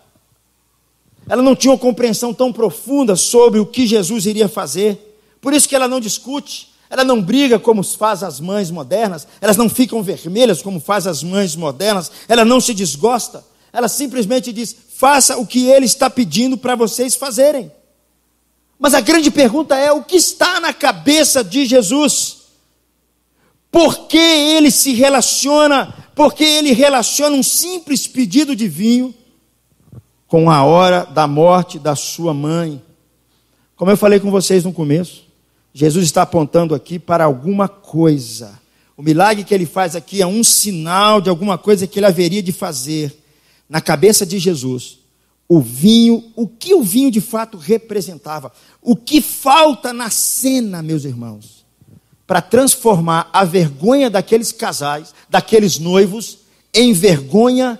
Ela não tinha uma compreensão tão profunda sobre o que Jesus iria fazer. Por isso que ela não discute, ela não briga como faz as mães modernas, elas não ficam vermelhas como faz as mães modernas, ela não se desgosta, ela simplesmente diz: faça o que ele está pedindo para vocês fazerem. Mas a grande pergunta é: o que está na cabeça de Jesus? Por que ele se relaciona, porque ele relaciona um simples pedido de vinho com a hora da morte da sua mãe? Como eu falei com vocês no começo, Jesus está apontando aqui para alguma coisa. O milagre que ele faz aqui é um sinal de alguma coisa que ele haveria de fazer. Na cabeça de Jesus, o vinho, o que o vinho de fato representava? O que falta na cena, meus irmãos, para transformar a vergonha daqueles casais, daqueles noivos, em vergonha,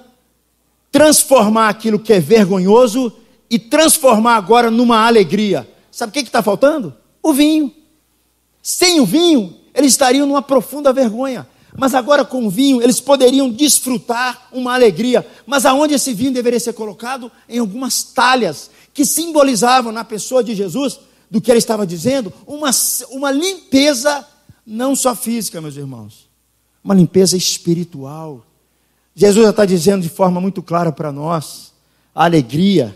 transformar aquilo que é vergonhoso e transformar agora numa alegria. Sabe o que está faltando? O vinho. Sem o vinho, eles estariam numa profunda vergonha. Mas agora com o vinho, eles poderiam desfrutar uma alegria. Mas aonde esse vinho deveria ser colocado? Em algumas talhas, que simbolizavam na pessoa de Jesus, do que ele estava dizendo, uma limpeza, não só física, meus irmãos, uma limpeza espiritual. Jesus já está dizendo de forma muito clara para nós: a alegria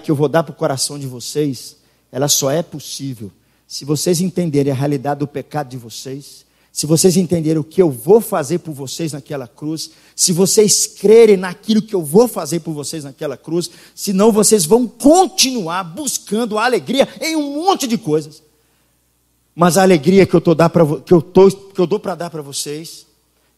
que eu vou dar para o coração de vocês, ela só é possível se vocês entenderem a realidade do pecado de vocês, se vocês entenderem o que eu vou fazer por vocês naquela cruz, se vocês crerem naquilo que eu vou fazer por vocês naquela cruz, senão vocês vão continuar buscando a alegria em um monte de coisas. Mas a alegria que eu dou para dar para vocês,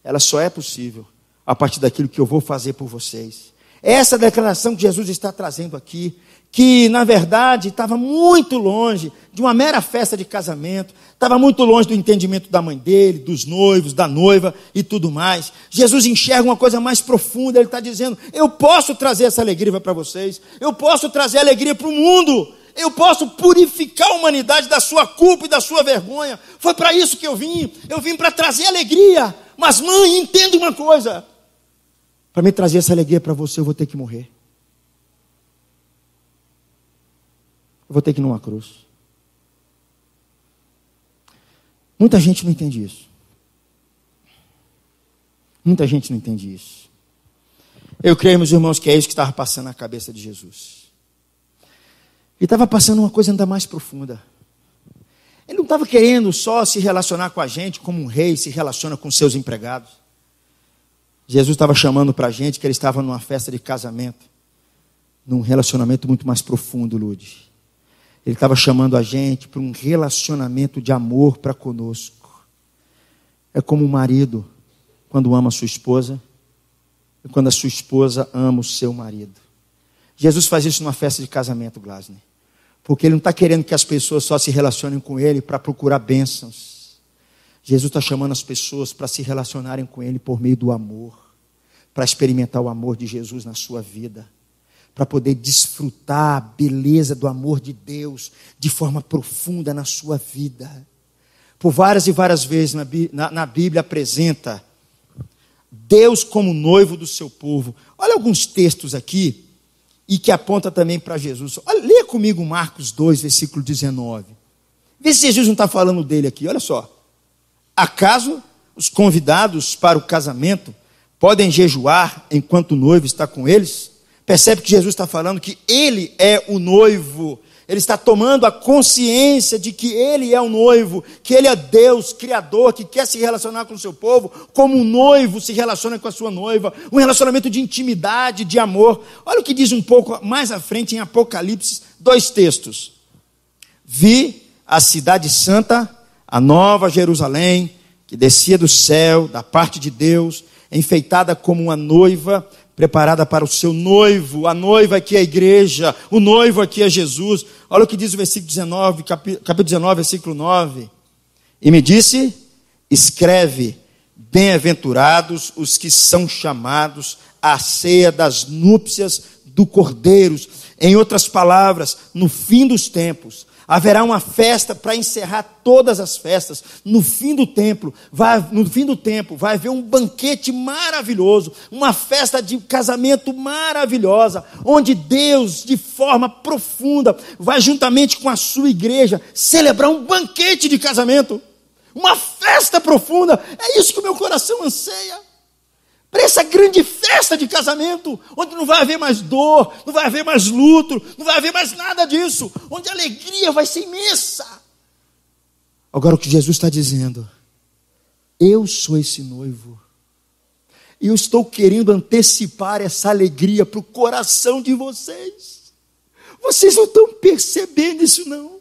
ela só é possível a partir daquilo que eu vou fazer por vocês. Essa declaração que Jesus está trazendo aqui, que na verdade estava muito longe de uma mera festa de casamento, estava muito longe do entendimento da mãe dele, dos noivos, da noiva e tudo mais. Jesus enxerga uma coisa mais profunda. Ele está dizendo: eu posso trazer essa alegria para vocês, eu posso trazer alegria para o mundo, eu posso purificar a humanidade da sua culpa e da sua vergonha. Foi para isso que eu vim para trazer alegria. Mas mãe, entenda uma coisa: para me trazer essa alegria para você, eu vou ter que morrer. Eu vou ter que ir numa cruz. Muita gente não entende isso. Muita gente não entende isso. Eu creio, meus irmãos, que é isso que estava passando na cabeça de Jesus. Ele estava passando uma coisa ainda mais profunda. Ele não estava querendo só se relacionar com a gente como um rei se relaciona com seus empregados. Jesus estava chamando para a gente que ele estava numa festa de casamento, num relacionamento muito mais profundo, Lude. Ele estava chamando a gente para um relacionamento de amor para conosco. É como um marido quando ama a sua esposa e quando a sua esposa ama o seu marido. Jesus faz isso numa festa de casamento, Glasner, porque ele não está querendo que as pessoas só se relacionem com ele para procurar bênçãos. Jesus está chamando as pessoas para se relacionarem com ele por meio do amor, para experimentar o amor de Jesus na sua vida, para poder desfrutar a beleza do amor de Deus de forma profunda na sua vida. Por várias e várias vezes na Bíblia apresenta Deus como noivo do seu povo. Olha alguns textos aqui, e que aponta também para Jesus. Olha, leia comigo Marcos 2, versículo 19. Vê se Jesus não está falando dele aqui, olha só. Acaso os convidados para o casamento podem jejuar enquanto o noivo está com eles? Percebe que Jesus está falando que ele é o noivo. Ele está tomando a consciência de que ele é o noivo, que ele é Deus, Criador, que quer se relacionar com o seu povo, como um noivo se relaciona com a sua noiva, um relacionamento de intimidade, de amor. Olha o que diz um pouco mais à frente em Apocalipse, 2 textos. Vi a cidade santa, a nova Jerusalém, que descia do céu, da parte de Deus, enfeitada como uma noiva, preparada para o seu noivo. A noiva aqui é a igreja, o noivo aqui é Jesus. Olha o que diz o versículo 19, capítulo 19, versículo 9. E me disse: escreve, bem-aventurados os que são chamados à ceia das núpcias do Cordeiro. Em outras palavras, no fim dos tempos, Haverá uma festa para encerrar todas as festas. No fim do tempo vai haver um banquete maravilhoso, uma festa de casamento maravilhosa, onde Deus, de forma profunda, vai juntamente com a sua igreja celebrar um banquete de casamento, uma festa profunda. É isso que o meu coração anseia. Para essa grande festa de casamento, onde não vai haver mais dor, não vai haver mais luto, não vai haver mais nada disso, onde a alegria vai ser imensa. Agora o que Jesus está dizendo, eu sou esse noivo, e eu estou querendo antecipar essa alegria para o coração de vocês. Vocês não estão percebendo isso não.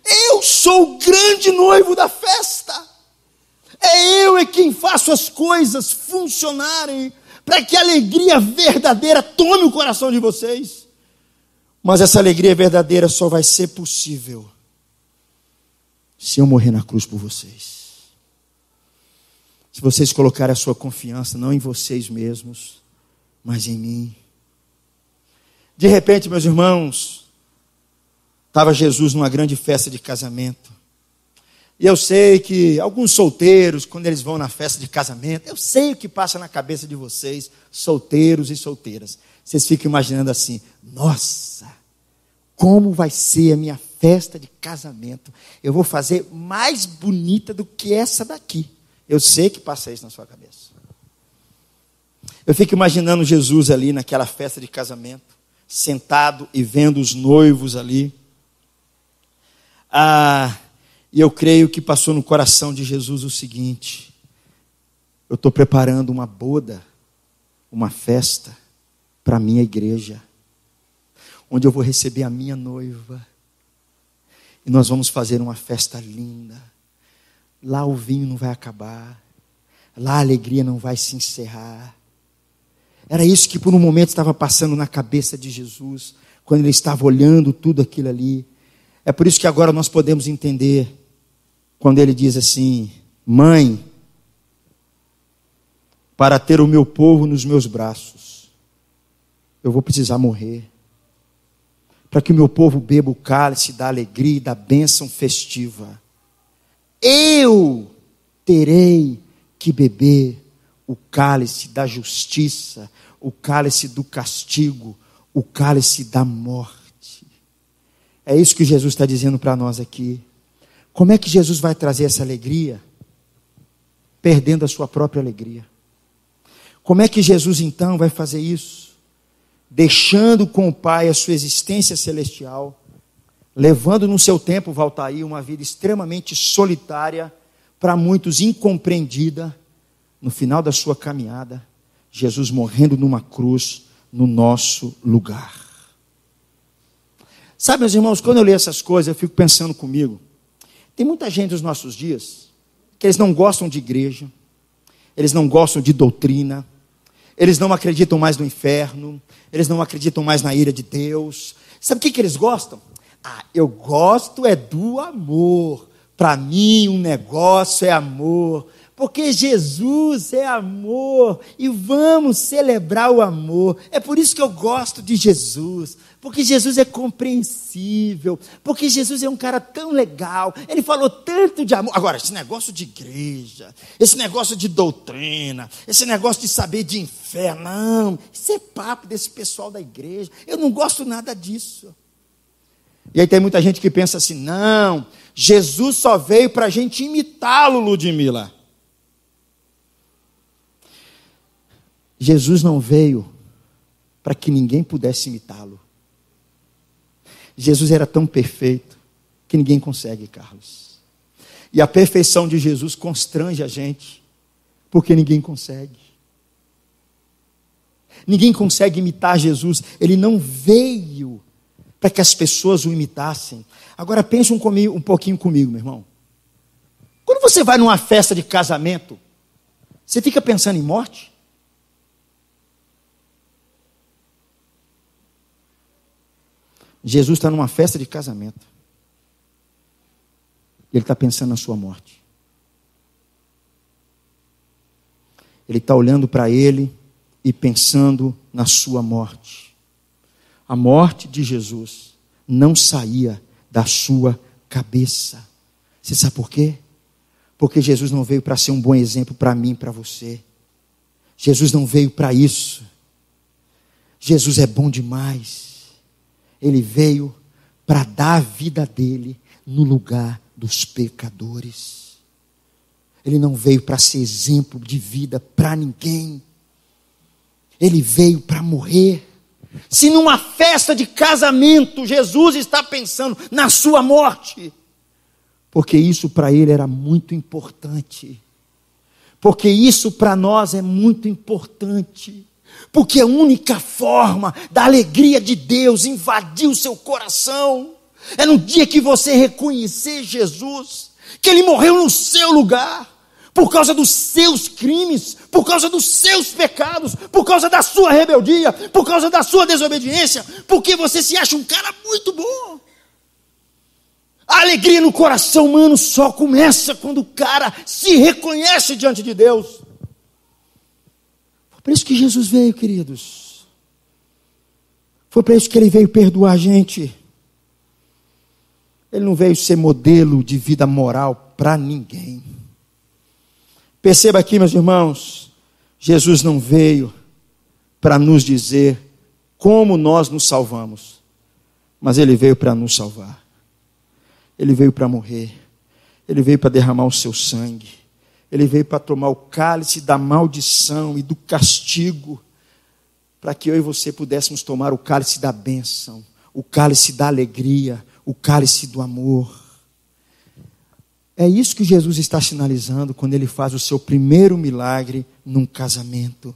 Eu sou o grande noivo da festa. É quem faço as coisas funcionarem para que a alegria verdadeira tome o coração de vocês. Mas essa alegria verdadeira só vai ser possível se eu morrer na cruz por vocês. Se vocês colocarem a sua confiança não em vocês mesmos, mas em mim. De repente, meus irmãos, estava Jesus numa grande festa de casamento. E eu sei que alguns solteiros, quando eles vão na festa de casamento, eu sei o que passa na cabeça de vocês, solteiros e solteiras. Vocês ficam imaginando assim, nossa, como vai ser a minha festa de casamento? Eu vou fazer mais bonita do que essa daqui. Eu sei que passa isso na sua cabeça. Eu fico imaginando Jesus ali naquela festa de casamento, sentado e vendo os noivos ali. E eu creio que passou no coração de Jesus o seguinte: eu estou preparando uma boda, uma festa para a minha igreja, onde eu vou receber a minha noiva, e nós vamos fazer uma festa linda. Lá o vinho não vai acabar, lá a alegria não vai se encerrar. Era isso que por um momento estava passando na cabeça de Jesus, quando ele estava olhando tudo aquilo ali. É por isso que agora nós podemos entender, quando ele diz assim: mãe, para ter o meu povo nos meus braços, eu vou precisar morrer. Para que o meu povo beba o cálice da alegria e da bênção festiva, eu terei que beber o cálice da justiça, o cálice do castigo, o cálice da morte. É isso que Jesus está dizendo para nós aqui. Como é que Jesus vai trazer essa alegria? Perdendo a sua própria alegria. Como é que Jesus então vai fazer isso? Deixando com o Pai a sua existência celestial, levando no seu tempo, Valtair, uma vida extremamente solitária, para muitos incompreendida. No final da sua caminhada, Jesus morrendo numa cruz no nosso lugar. Sabe, meus irmãos, quando eu leio essas coisas, eu fico pensando comigo. Tem muita gente nos nossos dias que eles não gostam de igreja, eles não gostam de doutrina, eles não acreditam mais no inferno, eles não acreditam mais na ira de Deus. Sabe o que eles gostam? Eu gosto é do amor. Para mim, um negócio é amor. Porque Jesus é amor e vamos celebrar o amor. É por isso que eu gosto de Jesus, porque Jesus é compreensível, porque Jesus é um cara tão legal, ele falou tanto de amor. Agora, esse negócio de igreja, esse negócio de doutrina, esse negócio de saber de inferno, não, isso é papo desse pessoal da igreja, eu não gosto nada disso. E aí tem muita gente que pensa assim, não, Jesus só veio para a gente imitá-lo, Ludmila. Jesus não veio para que ninguém pudesse imitá-lo. Jesus era tão perfeito que ninguém consegue, Carlos. E a perfeição de Jesus constrange a gente, porque ninguém consegue. Ninguém consegue imitar Jesus. Ele não veio para que as pessoas o imitassem. Agora pense um pouquinho comigo, meu irmão. Quando você vai numa festa de casamento, você fica pensando em morte? Jesus está numa festa de casamento. Ele está pensando na sua morte. Ele está olhando para ele e pensando na sua morte. A morte de Jesus não saía da sua cabeça. Você sabe por quê? Porque Jesus não veio para ser um bom exemplo para mim e para você. Jesus não veio para isso. Jesus é bom demais. Ele veio para dar a vida dele no lugar dos pecadores. Ele não veio para ser exemplo de vida para ninguém. Ele veio para morrer. Se numa festa de casamento Jesus está pensando na sua morte, porque isso para ele era muito importante. Porque isso para nós é muito importante. Porque a única forma da alegria de Deus invadir o seu coração é no dia que você reconhecer Jesus, que Ele morreu no seu lugar, por causa dos seus crimes, por causa dos seus pecados, por causa da sua rebeldia, por causa da sua desobediência, porque você se acha um cara muito bom. A alegria no coração humano só começa quando o cara se reconhece diante de Deus. Foi para isso que Jesus veio, queridos. Foi para isso que Ele veio perdoar a gente. Ele não veio ser modelo de vida moral para ninguém. Perceba aqui, meus irmãos, Jesus não veio para nos dizer como nós nos salvamos, mas Ele veio para nos salvar. Ele veio para morrer. Ele veio para derramar o seu sangue. Ele veio para tomar o cálice da maldição e do castigo, para que eu e você pudéssemos tomar o cálice da bênção, o cálice da alegria, o cálice do amor. É isso que Jesus está sinalizando quando Ele faz o seu primeiro milagre num casamento.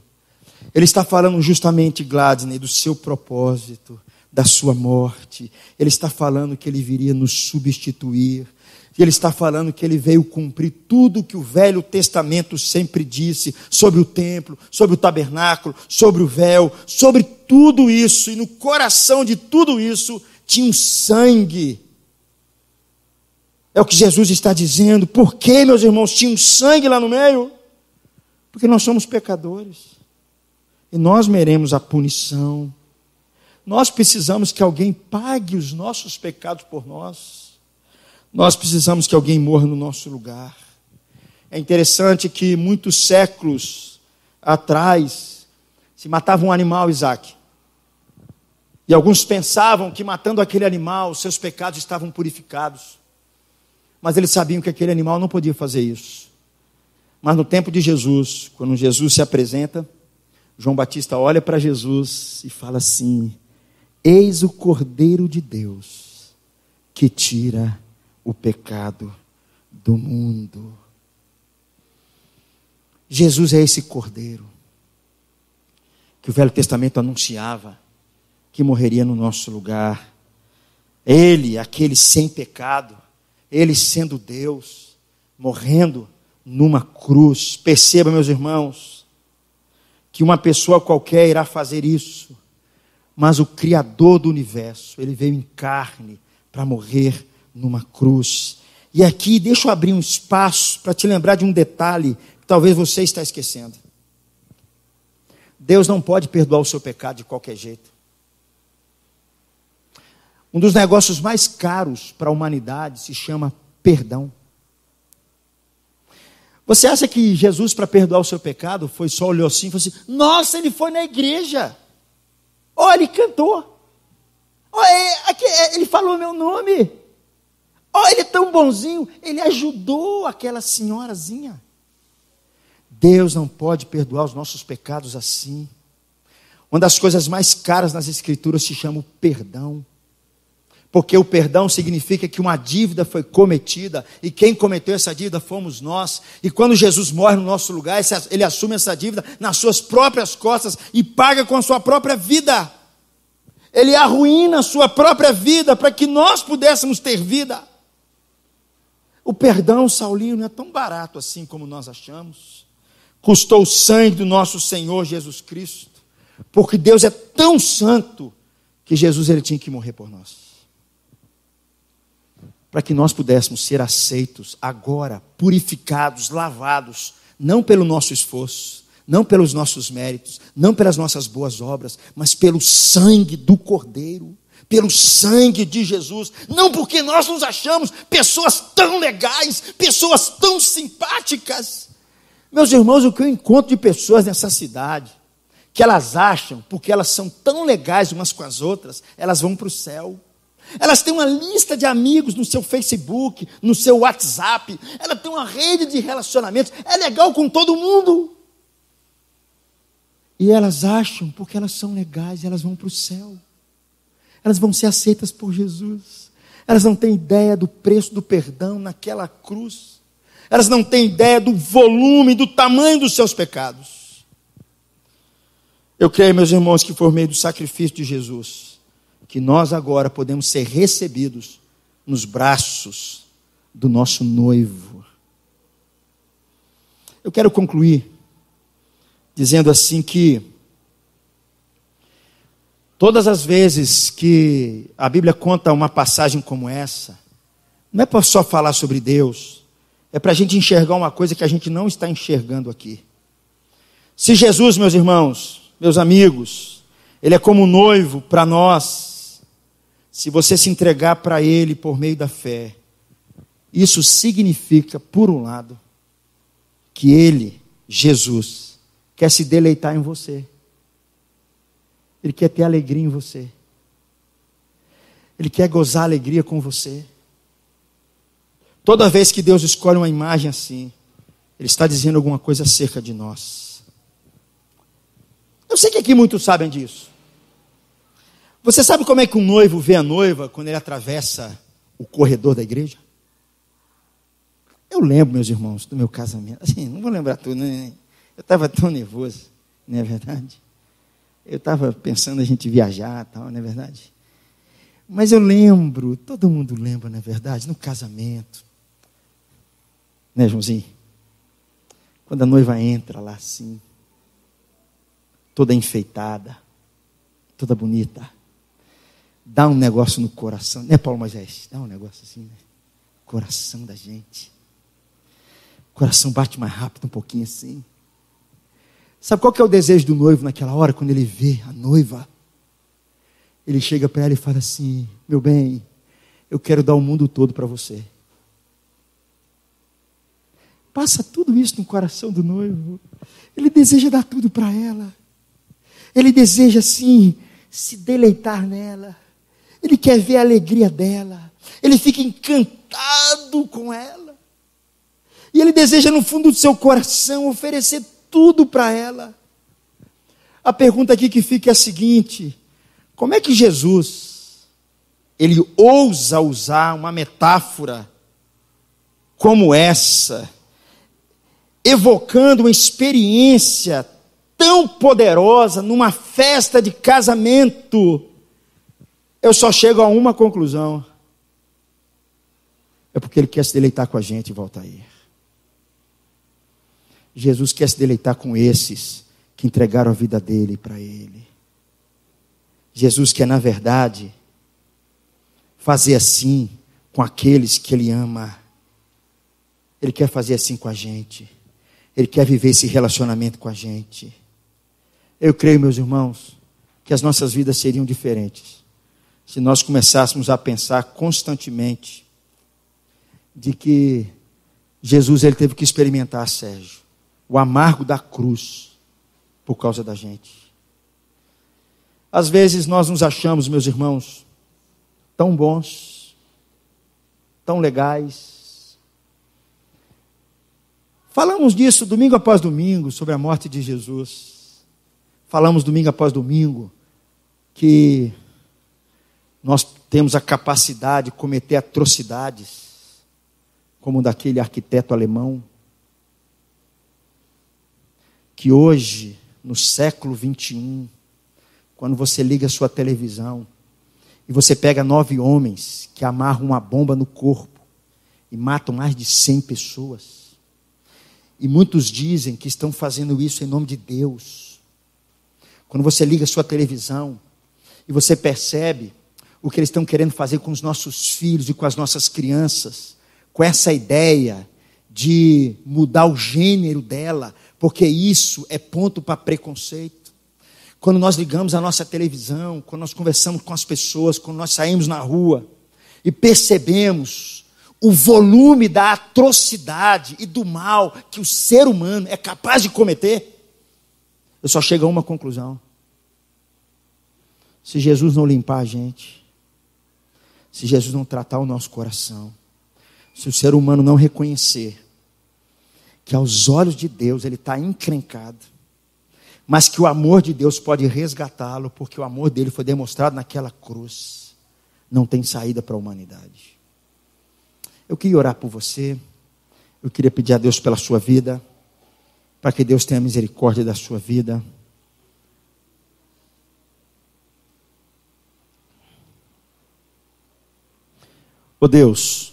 Ele está falando justamente, Gladney, do seu propósito, da sua morte. Ele está falando que Ele viria nos substituir. Ele está falando que Ele veio cumprir tudo o que o Velho Testamento sempre disse sobre o templo, sobre o tabernáculo, sobre o véu, sobre tudo isso. E no coração de tudo isso tinha um sangue. É o que Jesus está dizendo. Por que, meus irmãos, tinha um sangue lá no meio? Porque nós somos pecadores. E nós merecemos a punição. Nós precisamos que alguém pague os nossos pecados por nós. Nós precisamos que alguém morra no nosso lugar. É interessante que muitos séculos atrás se matava um animal, Isaac. E alguns pensavam que matando aquele animal, seus pecados estavam purificados. Mas eles sabiam que aquele animal não podia fazer isso. Mas no tempo de Jesus, quando Jesus se apresenta, João Batista olha para Jesus e fala assim: eis o Cordeiro de Deus que tira o pecado do mundo. Jesus é esse Cordeiro que o Velho Testamento anunciava que morreria no nosso lugar. Ele, aquele sem pecado, Ele sendo Deus, morrendo numa cruz. Perceba, meus irmãos, que uma pessoa qualquer irá fazer isso, mas o Criador do universo, Ele veio em carne para morrer numa cruz. E aqui, deixa eu abrir um espaço para te lembrar de um detalhe que talvez você está esquecendo. Deus não pode perdoar o seu pecado de qualquer jeito. Um dos negócios mais caros para a humanidade se chama perdão. Você acha que Jesus, para perdoar o seu pecado, foi só olhou assim e falou assim: nossa, ele foi na igreja. Olha, ele cantou. Olha, ele falou meu nome. Olha, ele é tão bonzinho. Ele ajudou aquela senhorazinha. Deus não pode perdoar os nossos pecados assim. Uma das coisas mais caras nas Escrituras se chama o perdão. Porque o perdão significa que uma dívida foi cometida, e quem cometeu essa dívida fomos nós. E quando Jesus morre no nosso lugar, Ele assume essa dívida nas suas próprias costas e paga com a sua própria vida. Ele arruína a sua própria vida para que nós pudéssemos ter vida. O perdão, Saulinho, não é tão barato assim como nós achamos. Custou o sangue do nosso Senhor Jesus Cristo, porque Deus é tão santo que Jesus ele tinha que morrer por nós, para que nós pudéssemos ser aceitos agora, purificados, lavados, não pelo nosso esforço, não pelos nossos méritos, não pelas nossas boas obras, mas pelo sangue do Cordeiro, pelo sangue de Jesus, não porque nós nos achamos pessoas tão legais, pessoas tão simpáticas. Meus irmãos, o que eu encontro de pessoas nessa cidade, que elas acham, porque elas são tão legais umas com as outras, elas vão para o céu. Elas têm uma lista de amigos no seu Facebook, no seu WhatsApp, ela tem uma rede de relacionamentos, é legal com todo mundo. E elas acham, porque elas são legais, elas vão para o céu. Elas vão ser aceitas por Jesus. Elas não têm ideia do preço do perdão naquela cruz. Elas não têm ideia do volume, do tamanho dos seus pecados. Eu creio, meus irmãos, que por meio do sacrifício de Jesus, que nós agora podemos ser recebidos nos braços do nosso noivo. Eu quero concluir dizendo assim que todas as vezes que a Bíblia conta uma passagem como essa, não é para só falar sobre Deus, é para a gente enxergar uma coisa que a gente não está enxergando aqui. Se Jesus, meus irmãos, meus amigos, Ele é como um noivo para nós, se você se entregar para Ele por meio da fé, isso significa, por um lado, que Ele, Jesus, quer se deleitar em você. Ele quer ter alegria em você. Ele quer gozar alegria com você. Toda vez que Deus escolhe uma imagem assim, Ele está dizendo alguma coisa acerca de nós. Eu sei que aqui muitos sabem disso. Você sabe como é que um noivo vê a noiva quando ele atravessa o corredor da igreja? Eu lembro, meus irmãos, do meu casamento. Assim, não vou lembrar tudo, né? Eu estava tão nervoso, não é verdade? Eu estava pensando a gente viajar e tal, não é verdade? Mas eu lembro, todo mundo lembra, não é verdade? No casamento. Né, Joãozinho? Quando a noiva entra lá assim, toda enfeitada, toda bonita, dá um negócio no coração, né, Paulo Moisés? Dá um negócio assim, né? Coração da gente. O coração bate mais rápido um pouquinho assim. Sabe qual que é o desejo do noivo naquela hora, quando ele vê a noiva? Ele chega para ela e fala assim: meu bem, eu quero dar o mundo todo para você. Passa tudo isso no coração do noivo. Ele deseja dar tudo para ela. Ele deseja, assim, se deleitar nela. Ele quer ver a alegria dela. Ele fica encantado com ela. E ele deseja, no fundo do seu coração, oferecer tudo para ela. A pergunta aqui que fica é a seguinte: como é que Jesus, ele ousa usar uma metáfora como essa, evocando uma experiência tão poderosa numa festa de casamento? Eu só chego a uma conclusão: é porque ele quer se deleitar com a gente, Valtair. Jesus quer se deleitar com esses que entregaram a vida dele para ele. Jesus quer, na verdade, fazer assim com aqueles que ele ama. Ele quer fazer assim com a gente. Ele quer viver esse relacionamento com a gente. Eu creio, meus irmãos, que as nossas vidas seriam diferentes se nós começássemos a pensar constantemente de que Jesus, ele teve que experimentar, Sérgio, o amargo da cruz por causa da gente. Às vezes nós nos achamos, meus irmãos, tão bons, tão legais. Falamos disso domingo após domingo, sobre a morte de Jesus. Falamos domingo após domingo que nós temos a capacidade de cometer atrocidades, como daquele arquiteto alemão, que hoje, no século 21, quando você liga a sua televisão e você pega 9 homens que amarram uma bomba no corpo e matam mais de 100 pessoas, e muitos dizem que estão fazendo isso em nome de Deus. Quando você liga a sua televisão e você percebe o que eles estão querendo fazer com os nossos filhos e com as nossas crianças, com essa ideia de mudar o gênero dela, porque isso é ponto para preconceito. quando nós ligamos a nossa televisão, quando nós conversamos com as pessoas, quando nós saímos na rua e percebemos o volume da atrocidade e do mal que o ser humano é capaz de cometer, eu só chego a uma conclusão: se Jesus não limpar a gente, se Jesus não tratar o nosso coração, se o ser humano não reconhecer que aos olhos de Deus ele está encrencado, mas que o amor de Deus pode resgatá-lo, porque o amor dele foi demonstrado naquela cruz, não tem saída para a humanidade. Eu queria orar por você, eu queria pedir a Deus pela sua vida, para que Deus tenha misericórdia da sua vida. Ó Deus,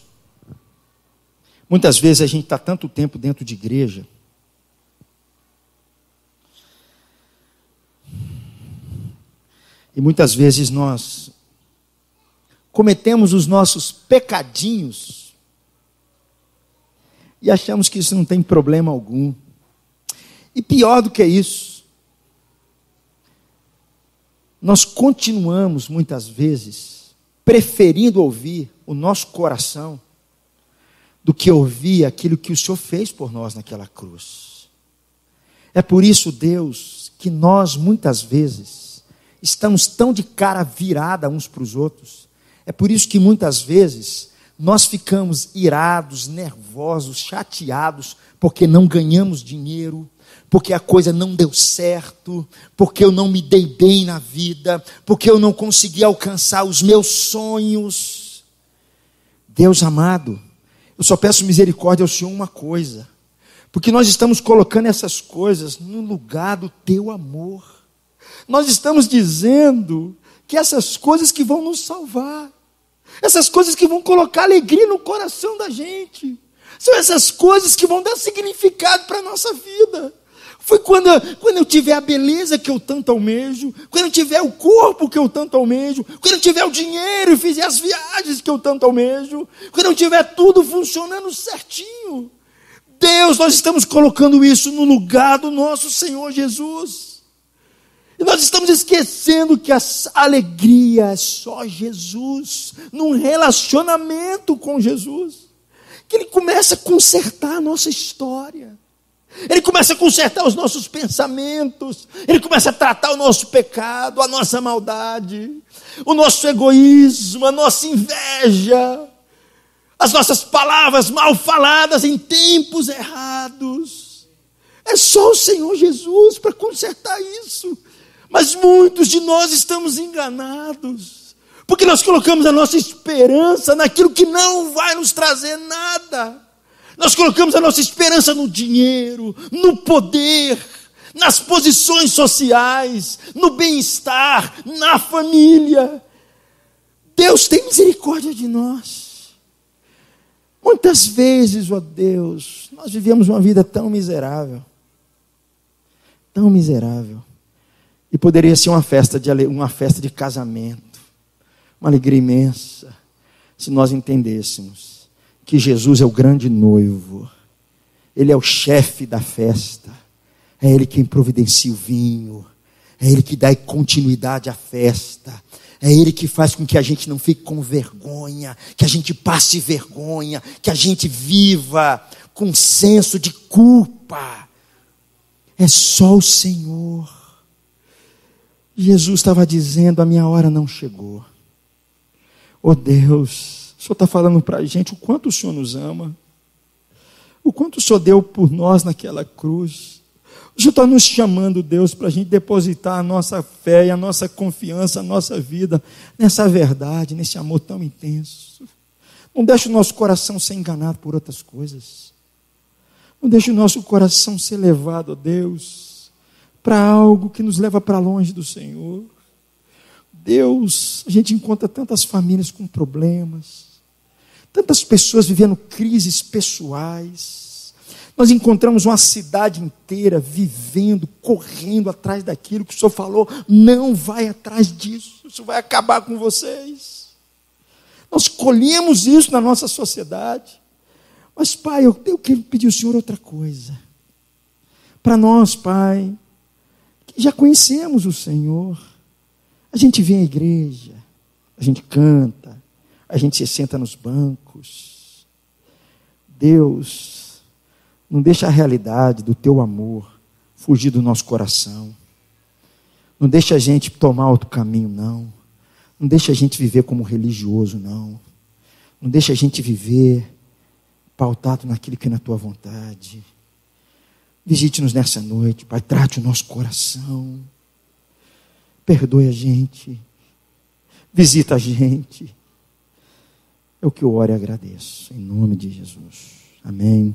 muitas vezes a gente está tanto tempo dentro de igreja, e muitas vezes nós cometemos os nossos pecadinhos e achamos que isso não tem problema algum. E pior do que isso, nós continuamos muitas vezes preferindo ouvir o nosso coração do que ouvir aquilo que o Senhor fez por nós naquela cruz. É por isso, Deus, que nós muitas vezes estamos tão de cara virada uns para os outros. É por isso que muitas vezes nós ficamos irados, nervosos, chateados, porque não ganhamos dinheiro, porque a coisa não deu certo, porque eu não me dei bem na vida, porque eu não consegui alcançar os meus sonhos. Deus amado, eu só peço misericórdia ao Senhor uma coisa, porque nós estamos colocando essas coisas no lugar do teu amor. Nós estamos dizendo que essas coisas que vão nos salvar, essas coisas que vão colocar alegria no coração da gente, são essas coisas que vão dar significado para a nossa vida. Foi quando eu tiver a beleza que eu tanto almejo, quando eu tiver o corpo que eu tanto almejo, quando eu tiver o dinheiro e fizer as viagens que eu tanto almejo, quando eu tiver tudo funcionando certinho. Deus, nós estamos colocando isso no lugar do nosso Senhor Jesus. E nós estamos esquecendo que a alegria é só Jesus, num relacionamento com Jesus, que Ele começa a consertar a nossa história, Ele começa a consertar os nossos pensamentos, Ele começa a tratar o nosso pecado, a nossa maldade, o nosso egoísmo, a nossa inveja, as nossas palavras mal faladas em tempos errados. É só o Senhor Jesus para consertar isso. Mas muitos de nós estamos enganados, porque nós colocamos a nossa esperança naquilo que não vai nos trazer nada. Nós colocamos a nossa esperança no dinheiro, no poder, nas posições sociais, no bem-estar, na família. Deus tem misericórdia de nós. Muitas vezes, ó Deus, nós vivemos uma vida tão miserável, e poderia ser uma festa de casamento, uma alegria imensa, se nós entendêssemos que Jesus é o grande noivo, Ele é o chefe da festa, é Ele quem providencia o vinho, é Ele que dá continuidade à festa, é Ele que faz com que a gente não fique com vergonha, que a gente passe vergonha, que a gente viva com senso de culpa. É só o Senhor. Jesus estava dizendo: a minha hora não chegou. Oh Deus, o Senhor está falando para a gente o quanto o Senhor nos ama, o quanto o Senhor deu por nós naquela cruz. O Senhor está nos chamando, Deus, para a gente depositar a nossa fé e a nossa confiança, a nossa vida nessa verdade, nesse amor tão intenso. Não deixe o nosso coração ser enganado por outras coisas. Não deixe o nosso coração ser levado, ó Deus, para algo que nos leva para longe do Senhor. Deus, a gente encontra tantas famílias com problemas, tantas pessoas vivendo crises pessoais. Nós encontramos uma cidade inteira vivendo, correndo atrás daquilo que o Senhor falou: não vai atrás disso, isso vai acabar com vocês. Nós colhemos isso na nossa sociedade. Mas, Pai, eu quero pedir ao Senhor outra coisa. Para nós, Pai, que Já conhecemos o Senhor. A gente vem à igreja, a gente canta, a gente se senta nos bancos. Deus, não deixa a realidade do teu amor fugir do nosso coração. Não deixa a gente tomar outro caminho, não. Não deixa a gente viver como religioso, não. Não deixa a gente viver pautado naquilo que é na tua vontade. Visite-nos nessa noite, Pai, trate o nosso coração. Perdoe a gente. Visita a gente. É o que eu oro e agradeço. Em nome de Jesus. Amém.